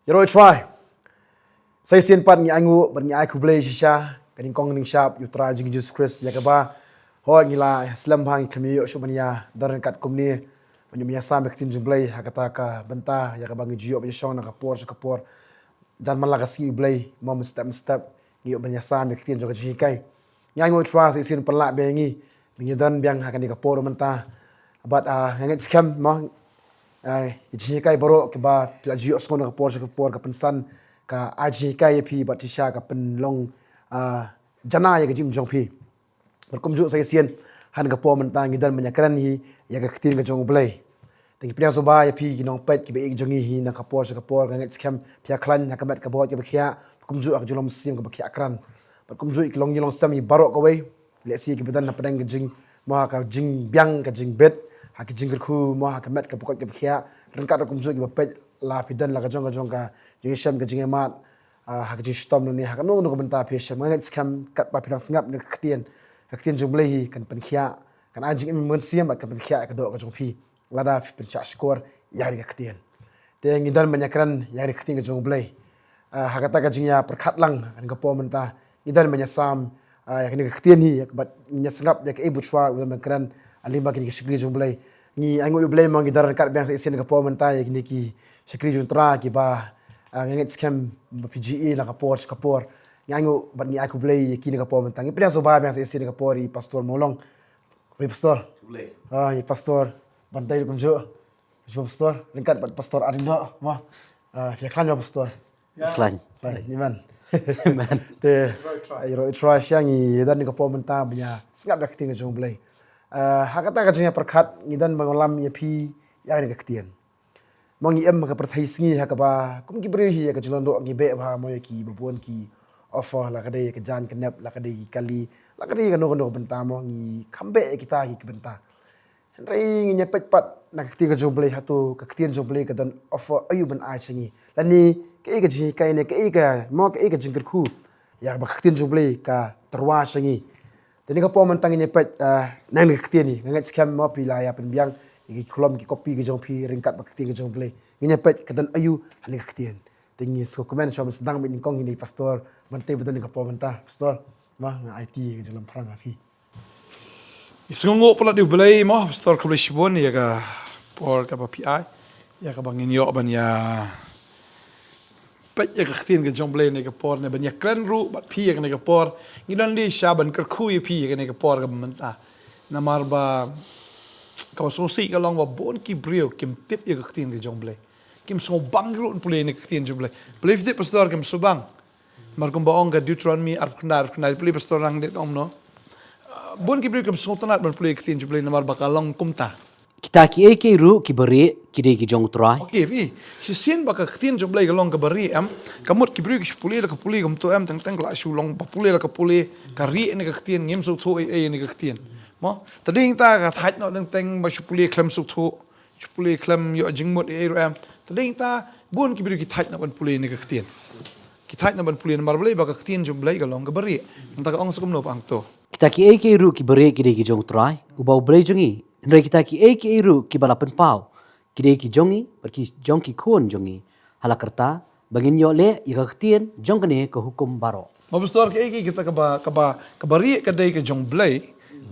Yero try. Saya sian pat ni angu ber ni ai ku blay shisha kaning kong ning sharp yutra jing Jesus Christ yakaba ho ngila Islam hang kemiyo shubania daran kat kumni menyu sam kin jumblay hakata ka benta yakaba ngi jiyo shong na kapor jan malagasi blay mom step ngi banya sam kin jo jikai nyango try sai sian pala bengi menyu dan biang hakan di kapor menta but nganget scam mo jikai baro ke ba pila jiyo skon na kapor ka pensan ka aji kai pi batisha ka pen long jana ya jim jong pi berkum ju saya sian han ka po man tang gidan manyakran hi ya ka ktin ka jong blai teng pria so ba ya pi ginong pet ki be jongi hi na ka por ka nget skam pia klan ha ka mat ka bot ka khia berkum ju ak julom sim ka khia akran berkum ju iklong yilong sami barok ka wei le si ki bedan na padang jing mo ka jing byang ka jing bet ha ki jing khu mo ha ka mat ka bot ka khia ren ka berkum ju ki pet la pidan la ka jong ka jisham ka jingemat ha ka jistom ni ha ka no ko benta pisham ngat skam kat pa pirang sngap ni ktien jumlei hi kan penkhia kan ajing im mun siam ka penkhia ka do ka jong pi lada pen cha skor ya ri ka ktien te ngidan manyakran ya ri ktien ka jong blei ha ka ta ka jingya perkhat lang kan ka po menta ngidan manyasam ya kan ka ktien hi bat nyasngap ya ka ibu chwa u makran alimba ki shigri jong blei ni angu u blei mang gidaran kat bang sa isen ka po menta ya ki Syakri juntra ki ba nganget scam PGE la kapor ngangu bat ni aku blay kini kapor mentang ipria so ba yang sa isi kapor i pastor molong pastor blay i pastor bantai kum jo pastor lengkat bat pastor arindo ma ya klan pastor Klan iman man te iro try syang i dan ni kapor mentang banya sengap dak ting jong blay hakata ka jnya perkhat ngidan bangolam ya pi ya ni ka mangi em ka perthai singi ha ka ba kum ki bri hi ka jilon do ngi be ba mo ki babon ki offer la ka dei ka jan knep la ka dei kali la ka dei ka no benta mo ngi khambe kita hi ki benta rei ngi nyepet pat na ka ti ka jomble ha to ka ktien jomble ka dan offer ayu ban ai singi la ni ke ka ji kai ne ke ka mo ke ka jingir khu ya ba ktien jomble ka terwa singi tani ka po man tangi nyepet nang ka ktien ni ngat scam mo pila ya pen biang ki kolom ki kopi ki jong pi ringkat bak ting jong play nginya pet kadan ayu hani ka ktien tingi so comment chom sedang min kong ni pastor mante bedan ka pomenta pastor ma IT ki jalam prang afi isungo pala di belai mo pastor ka blishbon ya ka por ka PI ya ka bangin yo ban ya pet ya ka ktien ka jong play ni ka por ne ban ya kran ru bat pi ya ka ni ka por ngidan li shaban ka khu ya pi ya ka ni ka por ka menta namar ba kalau solusi kalau orang bon ki brio kim tip ya ktien ke jomble kim so bangro pule ne ktien jomble believe it pastor kim subang mar kum baong ka Deuteronomy arknar pule pastor rang det no bon ki brio kim so tanat mar pule ktien jomble namar bakalong kumta kita ki eke ru ki beri ki de ki jong trai okay vi si sin baka ktien jomble kalong ka bari am kamut ki brio ki pule la ka pule kum to am tang la su long ba pule la ka pule ka ri ne ka ktien ngem so tho e ne ka ktien mo tading ta ka thait no teng ba chupuli klam su thu chupuli klam yo jingmot e ram tading ta bun ki bir ki thait na ban puli ni ka ktien ki thait na ban puli mar blai ba ka ktien jum blai ka long ka bari ta ka ong sukum no pang to kita ki eke ru ki beri ki de ki jong trai u bau blai jongi ndai kita ki eke ru ki balapan pau ki de ki jongi per ki jong ki khon jongi halakarta bangin yo le i ka ktien jong kane ka hukum baro mo pastor ke kita ka bari ka dai ka jong blai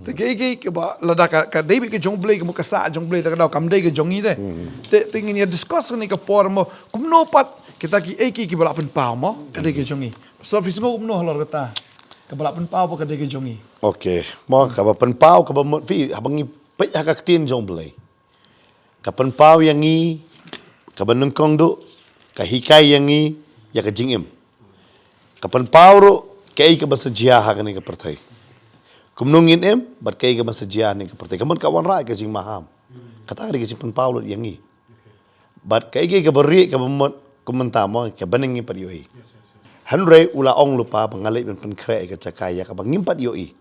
te ke ba lada ka David ke jong blai ke muka sa jong blai ta ka kam dai ke jong ni de te ngin ya discuss ni ka por mo kum no pat kita ki balapan pau mo ka dai ke jong ni so fisgo kum no halor kata ka balapan pau ka dai ke jong ni okay mo ka balapan pau ka ba fi habangi pe ka ktien jong blai ka pan pau yang ni ka ban kong do ka hikai yang ni ya ka jingim ka pan pau ro ke ka basajia ha ka ni ka perthai kumnungin bat kay ka masajia ni ka pertai kamun kawan rai ka jing maham kata ka jing pen paulo yang ni bat kay ka beri ka bamot kumenta mo ka banengi pat yoi hanre ula ong lupa pangalai pen kre ka cakaya ka bangim pat yoi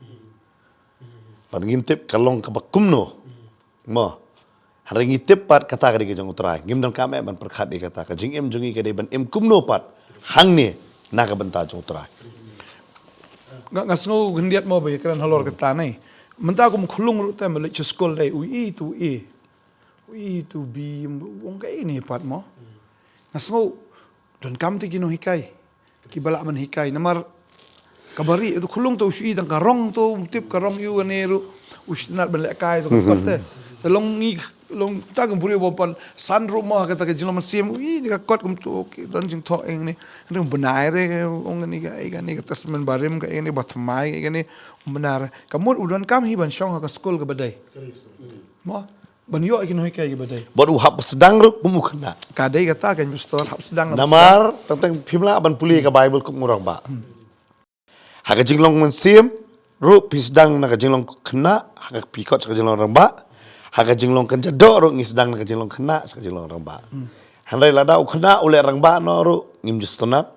bangim tip kalong ka bakumno mo haringi tip pat kata ka jing utrai ngim dan kame ban perkhat di kata ka jing jungi ka de ban kumno pat hang ni na ka benta jing utrai ngasngo gendiat mo ba kan halor kata nai menta ko khulung ru ta mele school dai ui to b wong kai ni pat mo ngasngo Dan kam ti kino hikai. Kibala man hikai. Namar kabari itu kulung tu usi dan karong tu tip karong yu ane ru usnat ben lekai tu kote. Telong ngi long ta kum puri bopan san rumah kata ke jilom sim ui ni ka kot kum tu dan jing tho eng ni rum benai re ong ni ka ni ka tasmen barim ka ni batmai ka ni benar. Kamut udan kam hi ban shong ka school ka badai. Mo ban yo ikin hoi kai ka badai. Buat uhap sedang ru kumu kena. Kadai kata kan pastor hap sedang Namar tentang pimla ban puli ka Bible kum murang ba. Haka jinglong mensim ru pisdang na ka jinglong kena haka pikot sa ka jinglong rang ba. Haka jinglong kan jadok ru ngisdang na ka jinglong kena sa ka jinglong rang ba. Handai lada u kena ule rang ba no ru ngim justonat.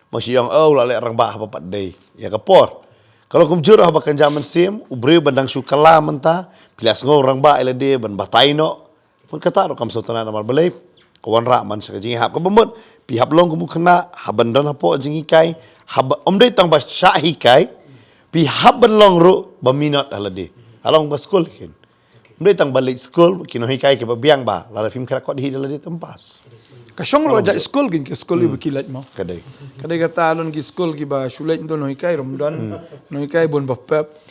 Masih yang lale rang ba hapa pat day. Ya ka por. Kalau kum jurah bakan zaman sim ubri bandang sukala menta pilas ngau rang ba ele de ban batai no. Pun kata ru kam sotona namar belai kawan ra man sa ka jingi hap ka bemut pi hap long kum kena haban don hapo jingi kai hab omdai tang ba syahi kai pi haban long ru baminat halade along ba school kin omdai tang balik school kino hikai ke biang ba la film kara kod hi halade tempas Kasyong ro aja school gin ke school ibu kilat mo. kadai Kadai kata alon ki school ki ba sulet to no hikai Ramadan no hikai bon bapep.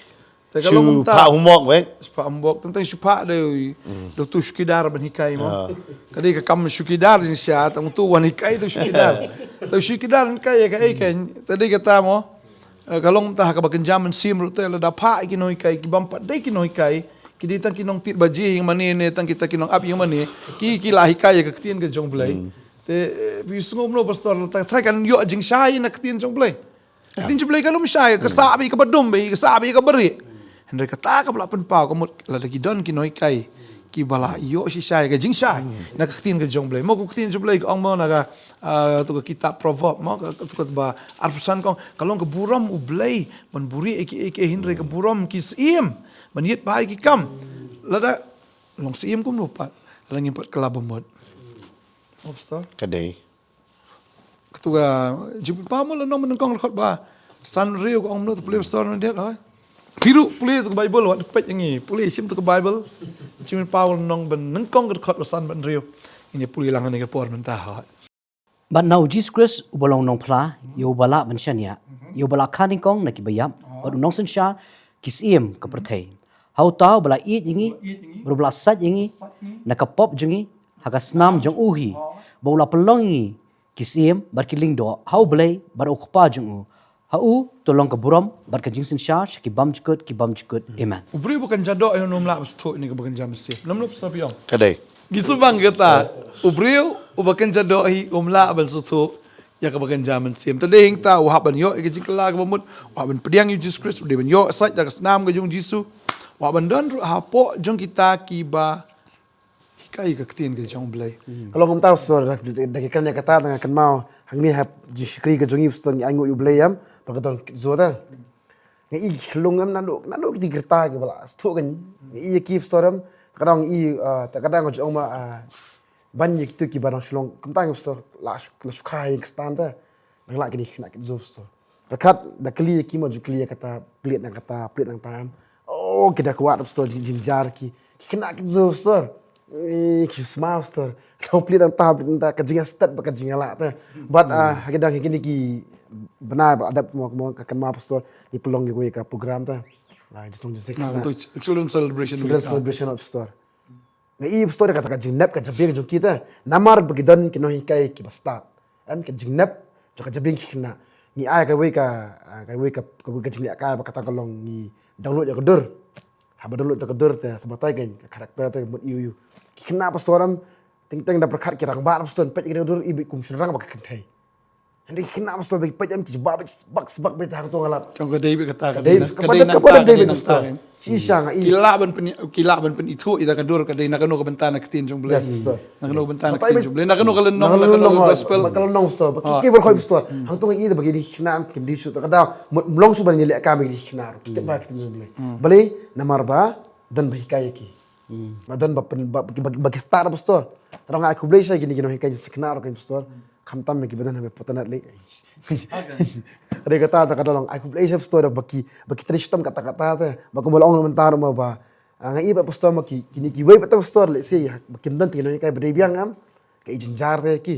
Te kalau chu munta pa humok wek spa ambok tentang supa de do tu skidar ban hikai mo. Kadai ka kam skidar sin sia tang tu wan hikai tu skidar. Tu skidar kai ka kan tadi kata mo kalau munta ka bagen jaman sim ru te la da pa ki no hikai ki bampat dai ki no hikai ki ditang kinong tit baji yang mani ne tang kita kinong ap yang mani ki lah hikai ka ktien ke jong blai. Te bisungom no pastor ta try kan yo jing shai na ktien jong blai. Ktien jong blai kalau mshai ka sabi ka badum be ka sabi ka beri. Hendai kata ka bela pen pau ka mut la ki don ki noi kai ki bala yo si shai ka jing shai na ka ktien ka jong blai. Mo ka ktien jong blai ka ong mo na ka tu ka kitab proverb mo ka tu ka ba arpusan kong kalau ka buram u blai man buri eki hindai ka buram ki sim maniat baik ki kam lada long sim kum lupa lang impat kelabamot obsta kadai ketua jibu pamol no menengkong rekod ba san rio ko ong no play store no det ha piru play tu bible wat pet yangi play sim tu bible jimin paul nong ben nengkong rekod san ben rio ini puli langan ni ke por mentah ha But now Jesus Christ ubalong nong pla yo bala mensyania yo bala kaning kong nakibayam but nong sensya kisim ke pertai hau tau bala it jingi berbala sat jingi nakapop jingi haga snam jong uhi bola pelong jingi kisim barkiling do hau belai bar okupa jong hau tolong ke buram bar ke jing sensya ki bam jukut amen ubri bukan jadok yang nom la bestu ni ke bukan jam sih nom lo bestu piong kadai gitu bang kata ubri ubakan jadok hi umla bal sutu ya ka bagan jaman sim tadi hing ta wa ban yo ke jikla ka bamut wa ban pediang Jesus Christ de ban yo sat da snam ga jong Jesus wa ban don hapo jong kita kiba hikai ka ktien ga jong blai Kalau kamu tahu so dari kan yang kata dengan kan mau hang ni hab jishkri ke jongi ston ni angu ublayam pagaton zota. Ni lungam nado ki gerta ke bala sto kan i kif storam kadang kadang jong ma banyak tu ki barang sulong kentang store la sukai ke standa nang la kini nak zo store. Rekat da kli ki maju kli kata pelit nang tam. Oh kita kuat store jinjar ki kena ke zo store. Ki smart store. Kau pelit nang tam ka jinga start ka jinga la ta. But kadang kini ki benar adap mo ka ma store di pelong ki ka program ta. Lah jisong jisik. untuk children celebration Celebration of store. Na i story kata jingnap ka jabing jo kita namar begidan kino hikai ki bastat am ka jingnap jo ka jabing kina ni ai ka we ka jingli ka kata kalong ni download ya kedur haba download ta kedur ta sabatai kan karakter ta mut yu kina pastoram ting da perkat kirang ba pastor pet kedur ibi kum sunrang ba kentai Hindi kina pastor bagi pet am ki bak be ta to ngalap jong ka David kata kadai David pastor Sisa nga kila ban pen itu ida kadur kadai nakano ka bentana ktien jong blai nakano bentana ktien jong blai nakano ka lenong gospel kalau nong so ki ber khoi sto hang tong i bagi di khna kim di su ta kada mlong su ban ni le ka bagi di khna kita ba ktien jong blai bale namar ba dan ba hikaya ki madan ba bagi star pastor terang aku blai sa gini hikaya sekna ro kim pastor khamtam me ki badan hame potanat le ada kata kadang aku play save store baki tristam kata-kata ta baku bolong mentar mo ba ngai ba pastor maki kini ki wei betul store le say bakim dan tino kai bade biang am kai jinjar te ki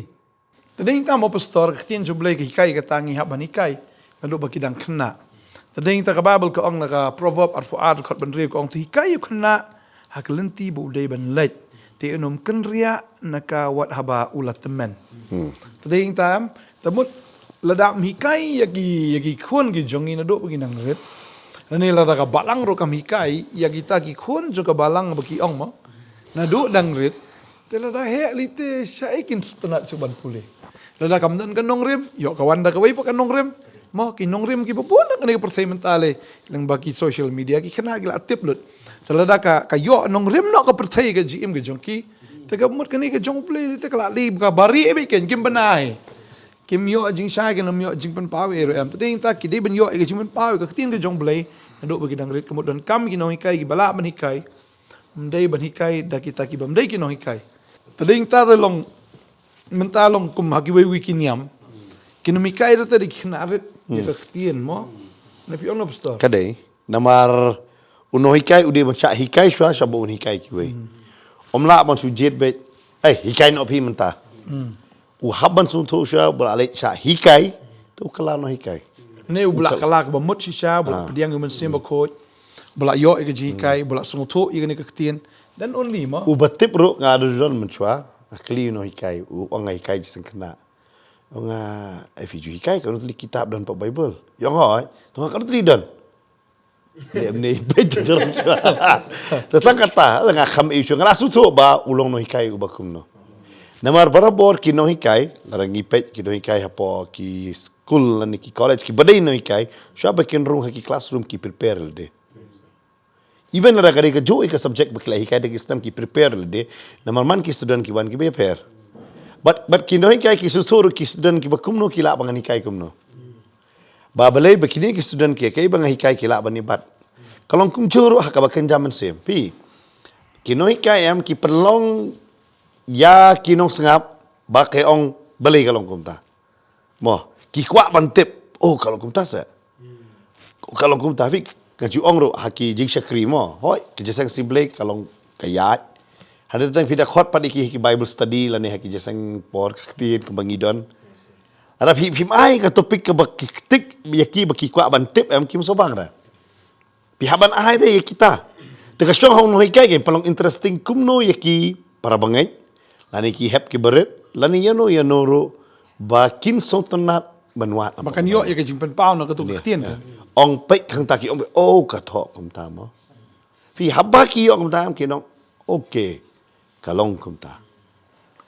Tading ta mo pastor ktin jublay ka hikay ka tangi haban hikay nado ba kidang kena. Tading ta ka Bible ka ong naka proverb ar fuad kot ban ri ko ong ti hikay kena haklenti bu day ban late. Ti unom kenria naka wat haba ulat temen. Tading tam tamut ladak hikay yagi khon gi jongi nado ba kinang rit. Nani lada ka balang ro kam hikay yagi ta ki khon jo ka balang ba ki ong mo. Nado dang rit. Tela dah hek lite syaikin setenak cuban pulih. Lada kamdan kanong rim, yo kawan dah kawai pa kanong rim. Mo kinong rim ki pupun nak ni percaya mentale lang bagi social media ki kena gila tip lut. Tela dah ka yo nong rim nak ka percaya ke GM ke jongki. Tega mut kani ke jong play lite kala li ka bari e ken kim benai. Kim yo jing syai ke nom yo jing pen pawe ro am. Tading ta ki de ben yo ke jing pen pawe ka tin ke jong play. Nduk bagi dang rit kemudian kam ki no hikai ki bala ban hikai. Mdai ban hikai da kita ki bamdai ki no hikai. Tading ta long mentalong kum hagi wewi kiniam kinamikai rata di kinarit ya kaktian mo na pion na pastor Kadai namar uno hikai ude macak hikai shwa shabu un hikai kiwe. Omla ban su jet bet hikai no pi menta. U haban su to shwa balai cha hikai tu kala no hikai. ne ubla kalak ba mut shisha bula pediang men simba coach bula yo e ji hikai bula sungto i ne kaktian dan only mo U batip ro ngadu don menchwa akli no hikai u ongai hikai jisen kena. Onga Fiju hikai kan tulis kitab dan pak Bible. Yang hoi, tu kan tulis dan. Dia ni baca dalam suara. Tentang kata, dengan kham isu ngalasu tu ba ulong no hikai ubakum no. Namar barabor ki no hikai, larang ipet ki no hikai hapo ki school ni ki college ki badai no hikai, siapa ken room haki classroom ki prepare de. Even lara kare ka jo ka subject bakla hikai de Islam ki prepare de, namar man ki student ki wan ki prepare. But ki no hikai ki susuru ki student ki bakum no ki la bangan hikai kum no. Ba balai bakini ki student ki kai bangan hikai ki la bani bat. Kalau kum juru hak bakan zaman sem. Pi ki no hikai am ki perlong ya kinong sengap ba kai ong balai kalong kum ta. Mo ki kwa ban tip. Oh kalau kum ta sa. Kalau kum ta fik kaju ong ro haki jing syakri mo. Hoi kerjasang siblek kalong kayat. Ada tentang tidak khot pada ki Bible study lah ni haki jasang por kaktin kembangidon. Ada him ai ka topik ke baki tik yaki baki kwa ban tip am kim sobang dah. Pihaban ai deh kita. Teka syong hong noi kai palong interesting kumno yaki para bangai. Lani ki hep ki beret, lani yano ro bakin song tonat banwat. makan yo ya ke jimpen pau na katuk kaktian ka Ong pek kang taki ong oh ka thok kum ta mo. Pi habaki yo kum ta am kinong okay. Kalong kum ta.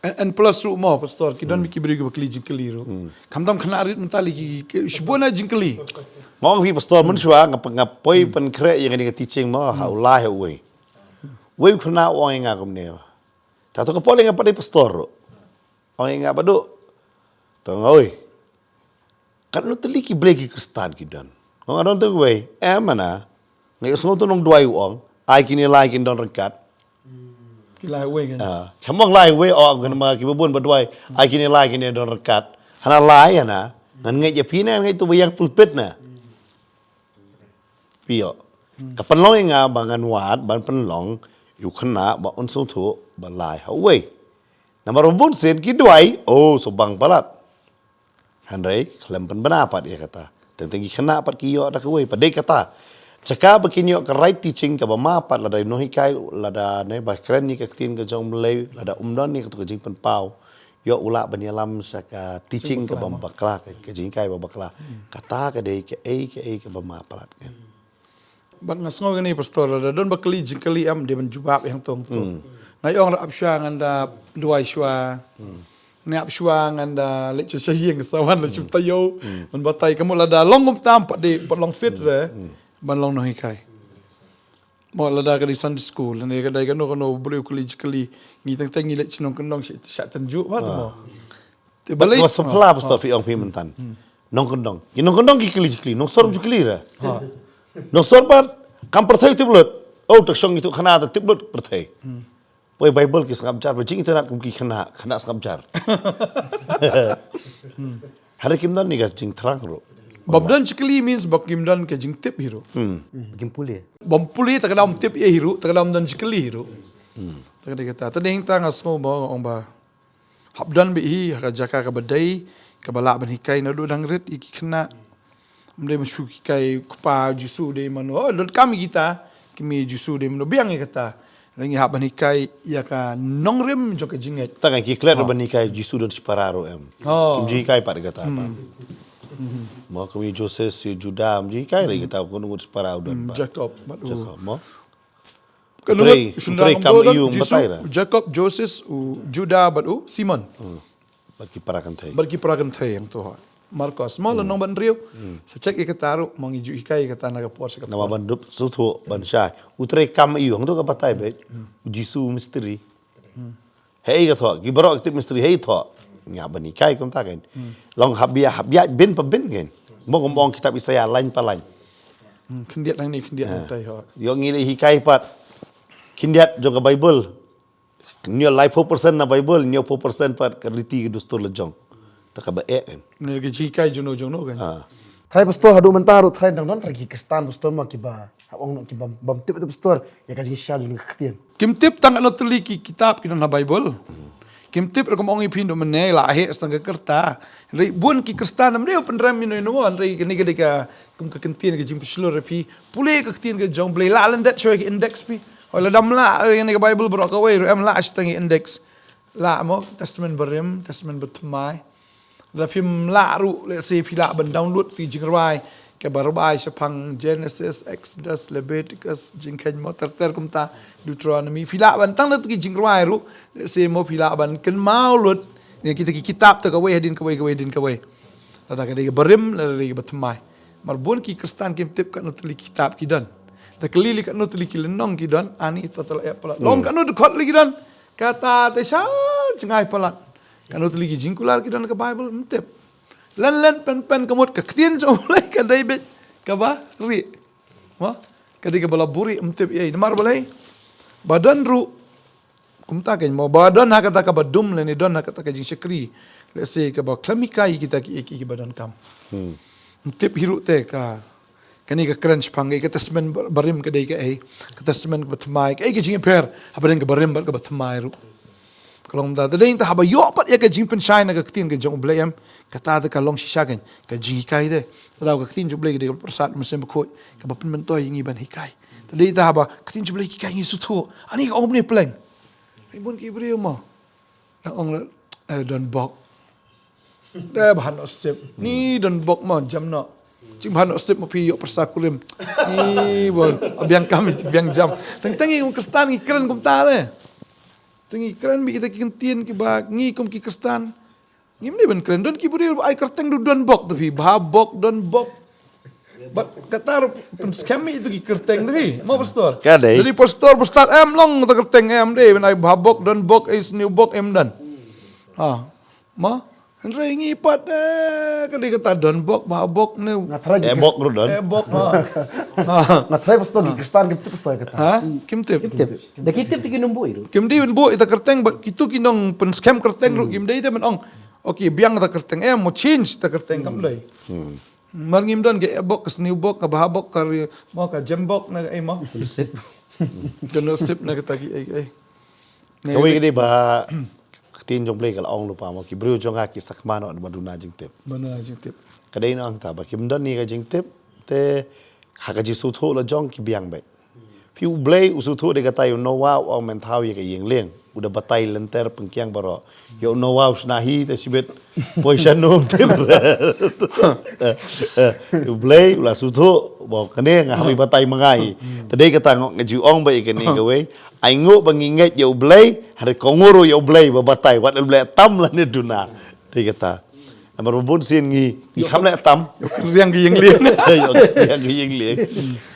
and plus ru mo pastor ki don mi ki beri bakli jingkeli ro kam dam khana rit mentali ki shibona jingkeli Mong vi pastor mun shwa ngapoi pen kre yang ni teaching mo ha ulai ha we. We khna ong nga kum ne. Ta to ko pole nga pade pastor ro. Ong nga padu. To ngoi. Kan no teli ki break ki kristan ki dan. Ong adon to we mana. Ngai so to nong duai ong ai kini lai kin don rekat. kilai we kan Kamong lai we ong kan ma ki bubun badwai ai kini lai kini don rekat. Hana lai ana. Nan ngai je pina ngai tu bayang pulpit na. Pio. Kapanlong nga bangan wat ban penlong yu khna ba on so thu ba lai ha we. Namar bun sen ki duai oh so bang palat. Handai klem pen bana pat dia kata. Tentang ki khna pat ki yo da ka we padai kata. Caka bikin yo ka right teaching ka ba ma pat la dai no hikai la da ne ba kren ni ka tin ka jong mlei la da umdon ni ka tu ka jing pen pau. Yo ula banyalam sa ka teaching ka ba bakla ka jing kai ba bakla. Kata ka dei ka ka ba ma palat kan. bat ngasngo gani pastor da don bakli jingkeli am de menjubab yang tong tu na yong ra apsha nganda duai shwa ne apshwa nganda le chu sayeng sawan le chu tayo man batai kamu la da long ngum tam pat de pat long fit re ban long no hikai mo la da ka di Sunday school ne ka dai ka no bulu kuli jingkeli ngi tang tang ngi le chinong kendong sha tanju ba mo te balai Mas pala pastor fi ong fi mentan. Nong kendong. Ki nong kendong ki kili nong sorum ju kili ra. Nong sorban kam perthai tiblut. Oh tak song itu khana ta tiblut perthai. Poi Bible ki sangam jar bajing internet kum ki khana sangam jar. Hari kim dan ni ga jing terang ro. babdan jingkeli means bakim dan ke jing tip hero Bikin pulih. bom puli tak dalam tip e hiru tak dalam dan jikeli hiru tak ada kata tadi hing tang asmo ba ong ba habdan bi hi ka jaka ka badai ka bala ban hikai na do dang rit iki kena mde masuk hikai kupa jusu de mano don kami kita kimi jusu de mano biang kata rangi haban hikai ya ka nongrem jo ka jinget Tangan ki kler ban nikai jisu dan separaro Kimji kai pat kata apa. Mo kami Joses si Juda mji kai lagi kata ko nungut separaro dan ba. Jacob matu Jacob mo. Kanungot Utray kam iu batay ra. Jacob Joses u Juda batu Simon Bagi parakan tai. berkiprakan tay yang tu Marcos mal nong ban rio secek ikataru mangiju ikai kata naga por sa Nama bandup sutu ban syai. Utray kam iu hang tu ka batai be. Jisu misteri. Hei ka tho, ki barok tip misteri hei tho. Nya ban ikai kom ta kan. Long habia bin pa bin kan. Mo kom ong kitab Isaya lain pa lain. kendiat nang ni kendiat tay ho Yo ngile hikai pat. Kindiat jong ka Bible. Nyo life 4% na Bible, nyo 4% pat kerliti ke dustur lejong. Tak ka bae kan. ni ke jikai jono kan Ah. Try pastor hadu mentaru try dang don ragi kristan pastor ma kiba. Habang nak kiba bam tip itu pastor ya ka jing sya jung ketian. Kim tip tang ano teliki kitab kita na Bible. Kim tip rekom ongi pindo mene lahe astanga kerta. Rei bun ki kristan nam deu penram mino no an rei kini kedika kum ka kentien ke jim puslor repi. Pule ka kentien ke jong blai lalan dat shoy ke index pi. Ola dam la yang ke Bible bro ka wei am la astangi index. La mo testament berim testament betmai. La film la ru le se pila ban download ti jingrai ke barbai sepang Genesis, Exodus, Leviticus, jingkan mo ter kumta Deuteronomy pila ban tang tu ki jingrai ru le se mo pila ban ken mau lut ni kita ki kitab tu ka we hadin ka we din ka we ada ka de berim la de betmai marbun ki kristan kim tip ka nutli kitab ki dan ta kelili ka nutli ki lenong ki dan ani total ya pala long ka nut khot li ki dan kata te sha jingai pala Kanu teligi jingkular kita ke Bible mentep. Len pen kemut ke ketien mulai ke David ke ba ri. Wah, kadi ke bala buri mentep ye mar balai. Badan ru kumta kan mau badan ha kata ka badum le ni don ha kata ka jing sekri. Let's say ke ba klamikai kita ki badan kam. Mentep hiru te ka kani ka crunch pangai ka tasmen barim ke dai ke ai. Ka tasmen ke batmai ke jing per apa den ke barim bar ke batmai ru. Kalau mda tadi inta haba yo pat ya ka jing pen shine ka ktin ka jong blayam kata ka long shisha kan ka jing hikai de tadaw ka ktin jublay de persat mesem ko ka bapen mentoy yingi ban hikai tadi inta haba ktin jublay ki kai sutu ani ka om ni pleng ribun ki brio mo na ong don bok da bahan osep ni don bok mo jam no jing bahan osep mo pi yo persakulim ni bol abiang kami biang jam teng-tengi ung kristan ki keren kum ta le Tengi keren bi kita kentien ki ba ngi kom ki kristan. Ngim ni ben keren don ki buri ai kerteng du don bok tu ba bok don bok. Ba katar pen skemi itu ki kerteng tu mau pastor. Kadai. Jadi pastor start long ta kerteng de ben ai ba bok don bok is new bok dan. Ha. Ma Andre ngi pat kadi kata don bok ba bok ne. Ngatray Ebok ru don. Bok ha. ngatray pastor di kristan gitu pastor kata. Ha? Kim tip. Tip. Da kitip ti kinumboy ro. Kim di ben bo ita kerteng but itu kinong pen scam kerteng ru kim di ita ben ong. Okay, biang ta kerteng mo change ta kerteng kam dai. Mar ngim don ke ebok ke new bok ka bahabok ka mo ka jembok na ai mo. Sip. Kena sip na kita ki ai. Kawai gede ba tin jong blay kala ong lupa mo ki brio jong ki sakmano ad maduna jing tip. Mana jing tip. Kadai na ang ta ba kim don ni ka jing tip te haka ji su tho la jong ki biang ba. Piu blay usu tho de kata yo no wa o men thau ye ka yeng leng udah batai lenter pengkiang baro yo no wa usnahi te sibet poisan no tip. Blay ula su tho bo kane nga habi batai mangai. Tadai kata ngok ngaju ong ba ikani ka we. Ai ngok banginget yo blay hari kongoro yo blay ba batai wat blay tam la ni duna. Te kata Amar bun sin ngi kham la tam Yo riang gi yang liang. yo yang yeng lieng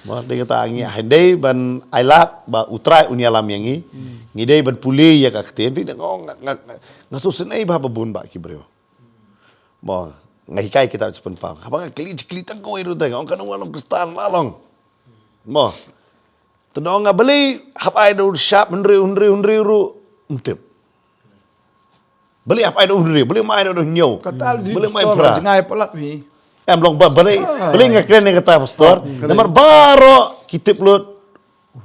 mo de kata ngi handai ban ailat ba utrai unialam yang ngi dei ban puli ya ka kten fi ngong ngasusen ai ba bun ba ki bro mo ngai kai kita sepen pa apa kli tang ko iru tang kan walong kristan lalong mo tedong beli hap ai do sharp hundri ru untip beli apa itu undri, beli mai itu nyo, Katal di beli mai pastor pra. jengai pelat ni. Long beli kata pastor, nomor baro kitip lut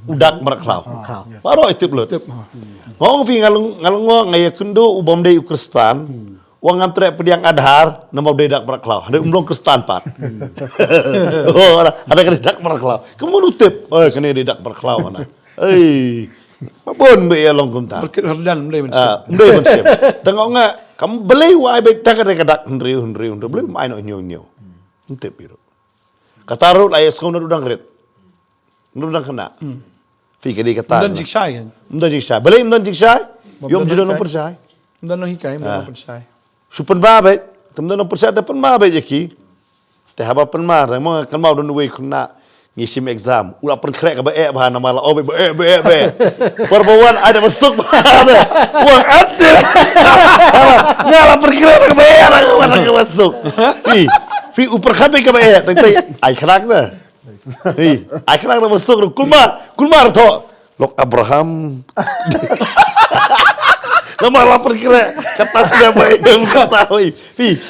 udak meraklau. Meraklau. Baru itu belut. Ngong fi ngalung ngaya kundo ubam dei Kristan. Wang antre pediang adhar nama dedak meraklau. Ada umrong Kristan pat. Oh, ada dedak meraklau. Kamu nutip. Oh, kena dedak meraklau mana. Mabon be ya long kumta. Berkit hardan mulai mensiap. Mulai mensiap. Tengok ngak kamu beli wai baik tak ada kedak hundri beli main nyo. Nutip biru. Katarut ayat sekolah udang red. Udang kena. Fikir dia kata. Dan jiksai kan. Mdan jiksai. Beli mdan jiksai. Yom judo no persai. Dan no hikai, dan no persai. Supan babe. Temdan no persai tapi babe jeki. Teh apa pen mar. Mau kan mau don way kena ngisim exam. Ulah pen krek ba bahan nama la be perbawan ada masuk mana. Wah ada. Ngala pen krek ba mana masuk. Fi upar khabe ka ba teng ai khrak na. Ai khrak na masuk kulmar to. Lok Abraham. Nama lapar kira kertasnya baik dan ketahui.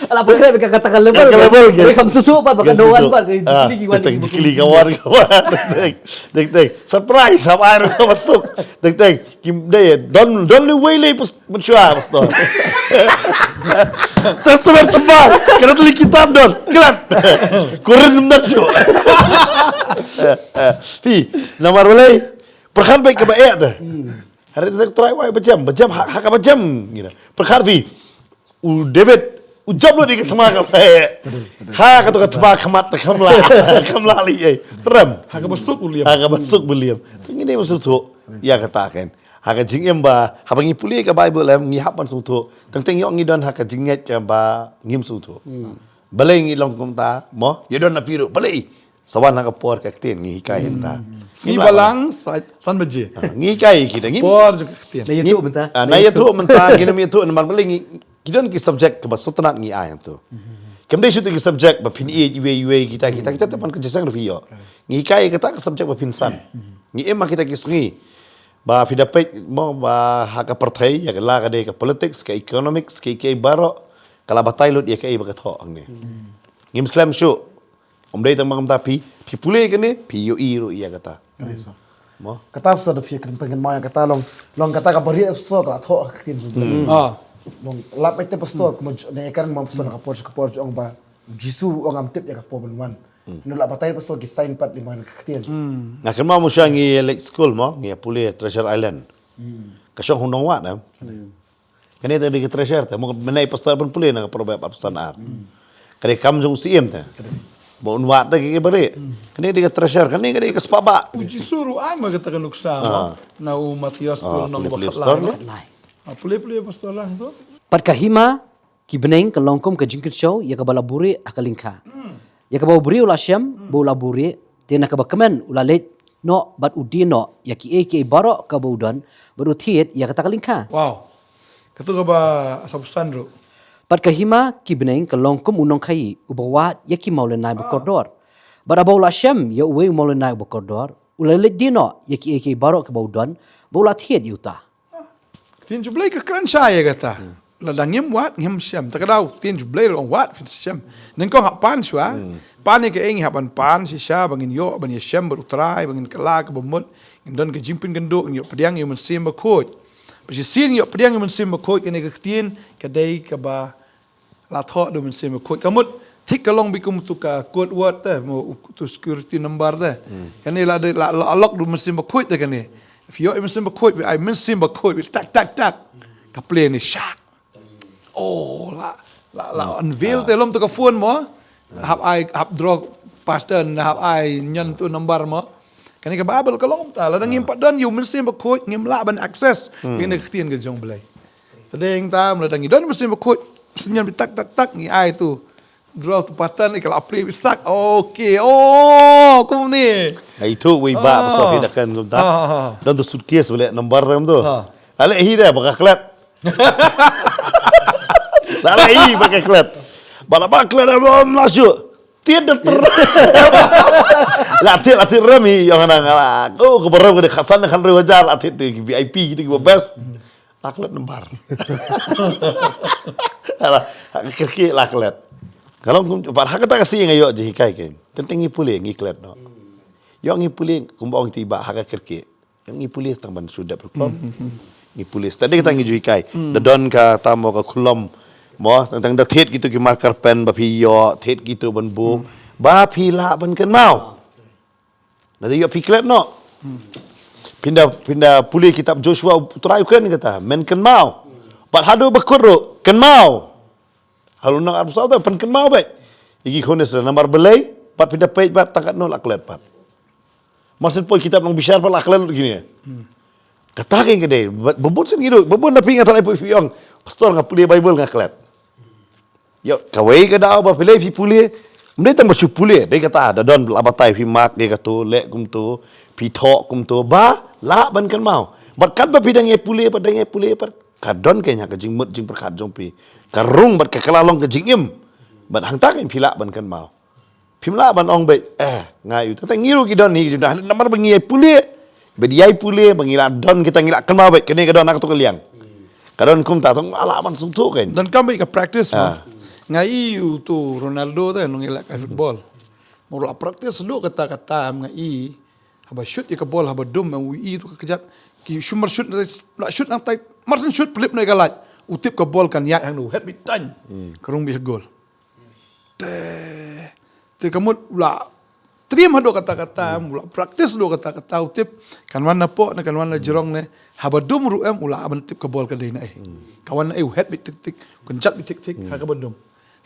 Lapar kira mereka katakan lebar. Mereka susu apa bahkan doan pak. Jikili kawan. Teng. Surprise sama air masuk. Teng. Kim day don wele mensyuar pastor. Terus terbang. Kena tulis kitab don. Kelat. Kurang benar syu. Nama boleh. Perkan baik ke baik dah. Hari itu try wai bejam hak bejam gitu. Perkara vi David ujab lo di ketema ka baik. Ha kata ketema kemat kamla li teram. Hak masuk uliam. Hak masuk beliam. Ini maksud tu ya katakan. Hak jingem ba habangi puli ka Bible lam ngi hapan su tu. Teng yok ngi don hak jinget ka ba ngim su tu. Balai ngi long kum ta mo ye don na firu balai. Sawan hak por ka tin ngi hikai ta. Ngi balang san beje. Ngi kai kita ngi Por juga ketian. Na YouTube mentah. Na ya tu mentah gini mi tu nomor paling kita ki subjek ke basutna ngi ayat tu. Kemde situ ki subjek ba pin iwe kita tepan kerja sang review. Ngi kai kita ke subjek ba pin san. Ngi emma kita ki sengi. Ba fidapat mo ba hak partai ya la ka de ka politics ka economics ka baro kala batai lut ya ka ba ka tho ang ni. Ngi Muslim syu. Omdai tambang tapi pipule kene piyo iro iya kata. Mo. Kata sudah fikir pengen mau yang kata long kata kabari so kata tho katin su. Long lap itu pastor kuma ne kan mau pastor kapor ong ba jisu ong am tip ya kapor benwan. Nula batai pastor ki sign pat liman katin. Nah kan mau musya ngi lake school mo ngi pule Treasure Island. Kasyong hundong wat na. Kani tadi ke Treasure ta mo menai pastor pun pule na perba pasanar. Kare kam jong siem ta. Bon wat ta ki bare. Kani di ke Treasure kani ke spaba. Uji suruh ay magatakan uksa. Na Matias tu nang bakat Lai. Puli pastor lang tu. Pat kahima ki beneng ke longkom ke jingkit show ya ke balaburi akalingka. Ya ke buri ulah syam bu laburi tena ke bakamen ulah let no bat udino ya ki baro ke baudan berutiet ya kata kalingka. Wow. Katu ka ba asabusan ro. Pat kahima ki beneng ke longkom unong kai ubawat ya ki maulen nai bukodor. Barabaw la syam ya uwe maulen nai bukodor ulah let dino ya ki baro ke baudan baulat hiet yuta. Tin jublay ka kran saya kata. La ngim wat ngim syam. Takadaw tin jublay ro wat fin syam. Nang ko hapan sywa. Pani ka ing hapan pan si sya bangin yo ban ya syam berutrai bangin kala ka bumut. Indon ka jimpin gendo yo pediang yo mensim ba khoj. Pasi sin yo pediang yo mensim ba khoj kene ka tin ka dai ka ba la tho do mensim ba khoj. Kamut thik ka long bikum tu ka code word ta mo tu security number ta. Kane la lock do mensim ba khoj ta kane. If you mensim ba khoj I mensim ba khoj tak ka play ni syak. Oh, la unveil telom tu ka phone mo. Hap draw pattern hap ai nyan tu number mo. Kani ka babel ka long ta la ngim padan you mensim ba khoj ngim la ban access. Kini ka tien ka jong blay. Tadeng tam la dangi don mensim ba khoj senyan tak ni ai tu. Draw tu pattern ikal apply bisak. Okay. Oh, kum ni. Itu we ba pasal fi dakan gum ta. Dan tu suitcase boleh number ram tu. Ale hi dah bakal klat. Lalai pakai klat. Bala bakla dah belum masuk. Tidak ter. Latih remi yang ngala. Oh keberam ke khasan kan rewajar latih tu VIP gitu ke best. Laklat nembar. Alah kaki laklat. Kalau kum par hak tak kasih ngayo je hikai kan. Tentengi pule ngiklat no. Yang ngi pulih kumbang tiba haka kerke. Yang ngi pulih tang ban sudah berkom. Ngi pulih. Tadi kita ngi juikai. Dadon ka tamo ka kulom. Mo tang da thet gitu ki marker pen ba pi yo thet gitu ban buk. Ba pi la ban kan mau. Nanti yo piklet no. Pindah pulih kitab Joshua Utara Ukraine kata. Men kan mau. Pat hadu bakuru kan mau. Halu nak Arab Saudi pen kan mau baik. Igi khones namar belai. Pat pindah page pat takat no aklet pat. Maksud poi kitab nang bisyar pat aklet gini ya. Kata ke gede. Bebun sen gitu. Bebun tapi ngatal poi fiong. Pastor ngapuli Bible ngaklet. Yo kawai ke dah ba pilih pi pulih. Mendai tang basu pulih. Dia kata ada don abatai pi mak dia kata lek kum tu pi thok kum tu ba la ban kan mau. Bat kat ba pidang ye pulih ba dang ye pulih ba kadon kenya ke jing mut jing perkat jong pi. Karung bat ke kelalong ke jing im. Bat hang tak pi la ban kan mau. Pi la ban ong be ngai tu tang ngiru ki don ni sudah namar bangi ye pulih. Be diai pulih bangila don kita ngila kan mau be kene ke don nak tu keliang. Kadon kum ta tong ala ban sung tu kan. Dan kami ke practice ngai iu tu Ronaldo tu nung elak football. Mula practice lu kata-kata ngai haba shoot ya ke ball haba dum yang ui tu kejat ki shumar shoot nak shoot nang tai marsen shoot flip na galat utip ke ball kan ya hang nu head bit tan kerung bi gol. Te kamu ula terima do kata-kata mula practice lu kata-kata utip kan wana po na kan wana jerong ne haba dum ru em ula aban tip ke ball kan dei na kawan head bit tik tik kuncat bit tik tik ha ka dum.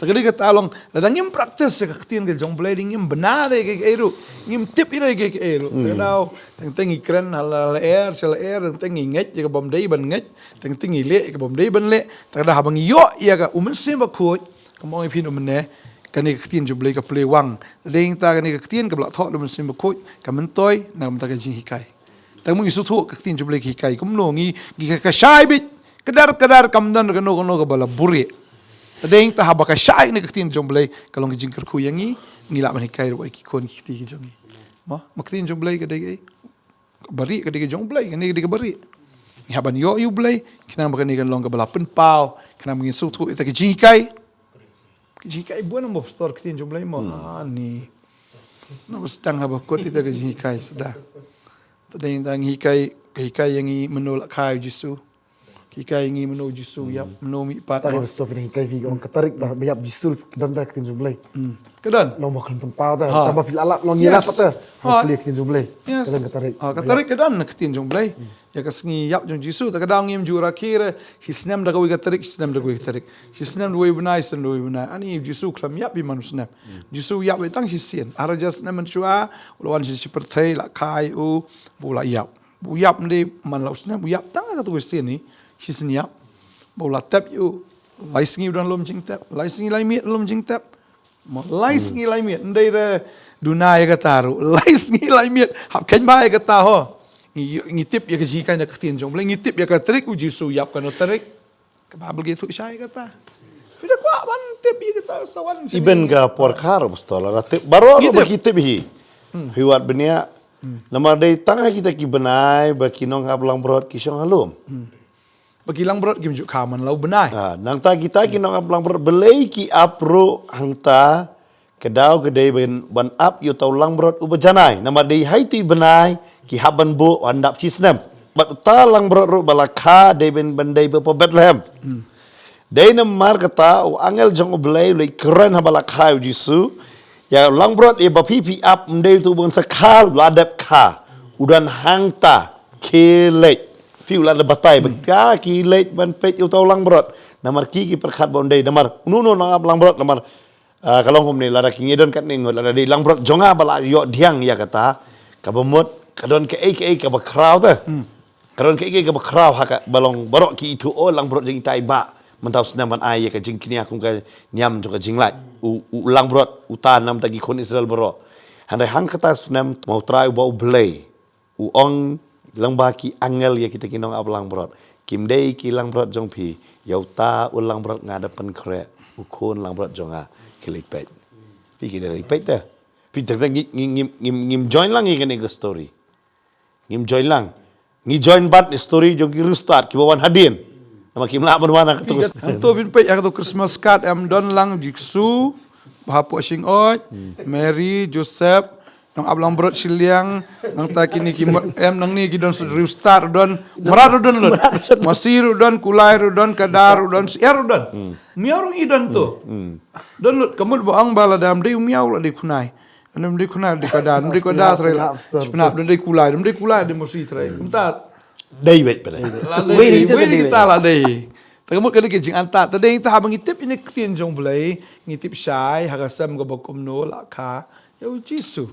Tagadi ka talong, ladang yung practice sa kaktiyan ka jong blading yung banada kay ero, yung tip ira kay ero. Tagadaw, tang ikren halal air, tang inget ka bomday ban nget, tang ile ka bomday ban le. Tagada habang iyo iya ka umensim ba kuot, kamong ipin umene kani kaktiyan jong blay ka play wang. Tading ta kani kaktiyan ka blak thok umensim ba kuot, kamentoy na kamta ka jing hikay. Tang mo isutu kaktiyan jong blay hikay, kumno ngi ka shaybit, kadar kamdan ka no ka bala buri. Tadeng ta haba ka syai ni kaktin jomblay kalong kijing kerku yangi ngila man hikai ro ki kon kiti ki jongi ma maktin jomblay ka dai bari ka dai jomblay ni ka bari ni haban yo yu blay kina ba ni kan long ka balapen pau kina mungin sutu ita ki jikai buan mo store kaktin jomblay mo ni no stang haba kon ita ki jikai sudah tadeng tang hikai yangi menolak kai jisu Kikai ingi meno jisu yap meno mi pat. Tadi Mustafa ni kai vi orang ketarik dah biap jisu dan dah ketin jumlai. Kedan. Long bakal pempau dah. Tambah fil alat long yelas patah. Pilih ketin jumlai. Kedan ketarik. Ketarik kedan ketin jumlai. Ya kasengi yap jong jisu tak kadang ngim jura kira si senam dah kau ketarik si senam dah kau ketarik. Si senam dua benai sen dua benai. Ani jisu kelam yap bi manu senam. Jisu yap betang si sien. Araja senam mencua ulawan si seperti la kai u bola yap. Bu yap ni man lau senam bu yap tang ka tu sien ni. Si senyap, bola tap you, lai singi udan lom jing tap, lai singi lai miet lom jing tap, lai singi lai miet, ndai da dunai ka taru, lai singi lai miet, hap ken ba ka ta ho, ngitip ya ka jikai na kaktin jong, boleh ngitip ya ka trik uji su yap ka no trik, ka babel gitu syai ka ta, fida kwa ban tip ya ka ta sawan. Iben ka porkar bestola ratip, baru aku bagi tip hi, hiwat benia, nama day tangah kita ki benai, bagi nong hablang brod kisong halum. Bagi lang brot kim juk kaman lau benai. Nang ta kita ki nong ablang brot belai ki apro hangta kedau kedai ban ap yo tau lang brot ubajanai. Nama dei hai tu benai ki haban bo andap cisnem. Bat ta lang brot ru balaka dei ben bandai be po Bethlehem. Dei namar kata o angel jong belai le keren habalaka jisu. Ya lang brot e ba pipi ap ndei tu bon sakal ladap ka. Udan hangta kelek. Fiu la batai bekah ki late ban pet you tau lang brot namar ki perkhat bondai namar nuno nang lang brot namar kalau ngom ni lara ki ngedon kat ningot lara di lang brot jonga bala yo diang ya kata kabamut kadon ke ka ba crowd kadon ke ka ba crowd haka balong barok ki itu o lang brot jing tai ba mentau senam ban ai ka jing kini aku ka nyam juga jing lai u lang brot utan nam tagi kon Israel bro handai hang kata senam mau try bau blay u ong lang baki angel ya kita kinong ablang brot kim dei ki lang brot jong pi yau ta ulang brot ngadapan kre ukun lang brot jonga kilipet pi kita kilipet dah pi tak ngim join lang ikan ego story ngim join lang ngi join bat story jogi restart ki bawan hadin nama kim la berwana ketus Anto vin pe ya Christmas card am don lang jiksu bahapu asing oi Mary Joseph nang ablang berot siliang nang ta kini ki nang ni ki don restart don marar don lut masir don kulai don kadar don siar don miaur idon tu don lut kamut bo ang bala dam de miau la de kunai anam de kunai de kadar de kadar trela spnap de kulai de masir trela kumta Đây vậy phải đấy. Wei kita la dei. Tagamut kali kijing anta. Tadeng ta habang itip ini ktien jong blay, ngitip syai hagasam go bokum no la kha. Ya Jisu.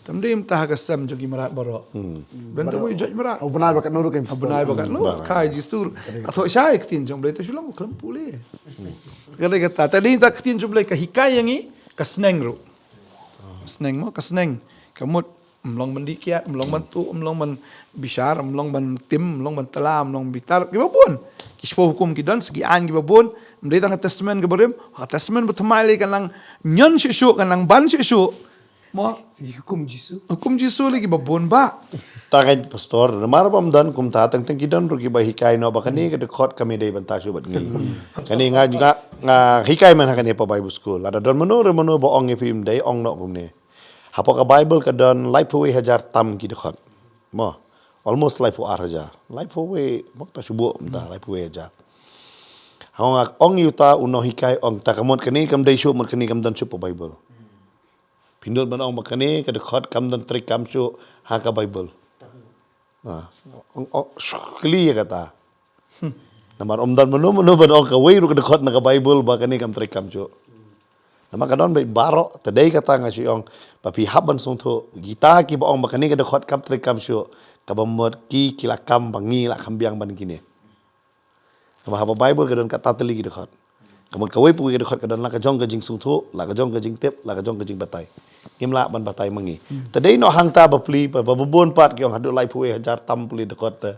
Tamdim ta hagasam jong marat baro. Dan tu joj marat. Au benar bakat nuru kan. Abunai bakat no kha Jisu. Atho syai ktien jong blay tu sulang kelempu le. Kali kata tadeng ta ktien jong blay ka hikai yangi ka sneng ru. Sneng mo ka sneng. Kamut mlong mendikiat, mlong bantu, mlong ban bishar, mlong ban tim, mlong ban talam, mlong bitar, gibabun. Kispo hukum kidan segi an gibabun, mdai tang testament gibarim, testament bertemai kan lang nyon syesyu kan lang ban syesyu. Mo Hukum Jisu. hukum Jisu lagi babun ba. Takay pastor, namara pam dan kum tatang tang kidan ru kiba hikay no bakani ka dekot kami day banta syubat ngi. Kani nga hikay man hakani pa Bible school. Ada don mano boong ipim day ong no kum ne. Hapo ka Bible ka don life away hajar tam ki dekot. Mo almost life hajar. Life away mok ta subo mta life away hajar. Hawang ong yuta uno hikay ong takamot kani kam day syub kani kam dan syub pa Bible. Pindot man ong makani ka dekot kam dan trik kam syub ha ka Bible. Kli ya kata. Namar omdan mano ban ong ka way ru ka dekot na ka Bible ba kani kam trik kam syub. Nama kadon baik baro tadai kata nga siong papi haban song tho gita ki ba ong makani ka dekot kam trik kam syo ka bamot ki kilakam bangi la kambiang ban kini. Nama haba Bible kadon kata teli ki dekot. Kamun kawai pu ki dekot kadon la ka jong ka jing song tho la ka jong ka jing tep la ka jong ka jing batai. Imla ban batai mangi. Tadai no hang ta ba pli ba babon pat ki ong hadu lai pu hajar tam pli dekot ta.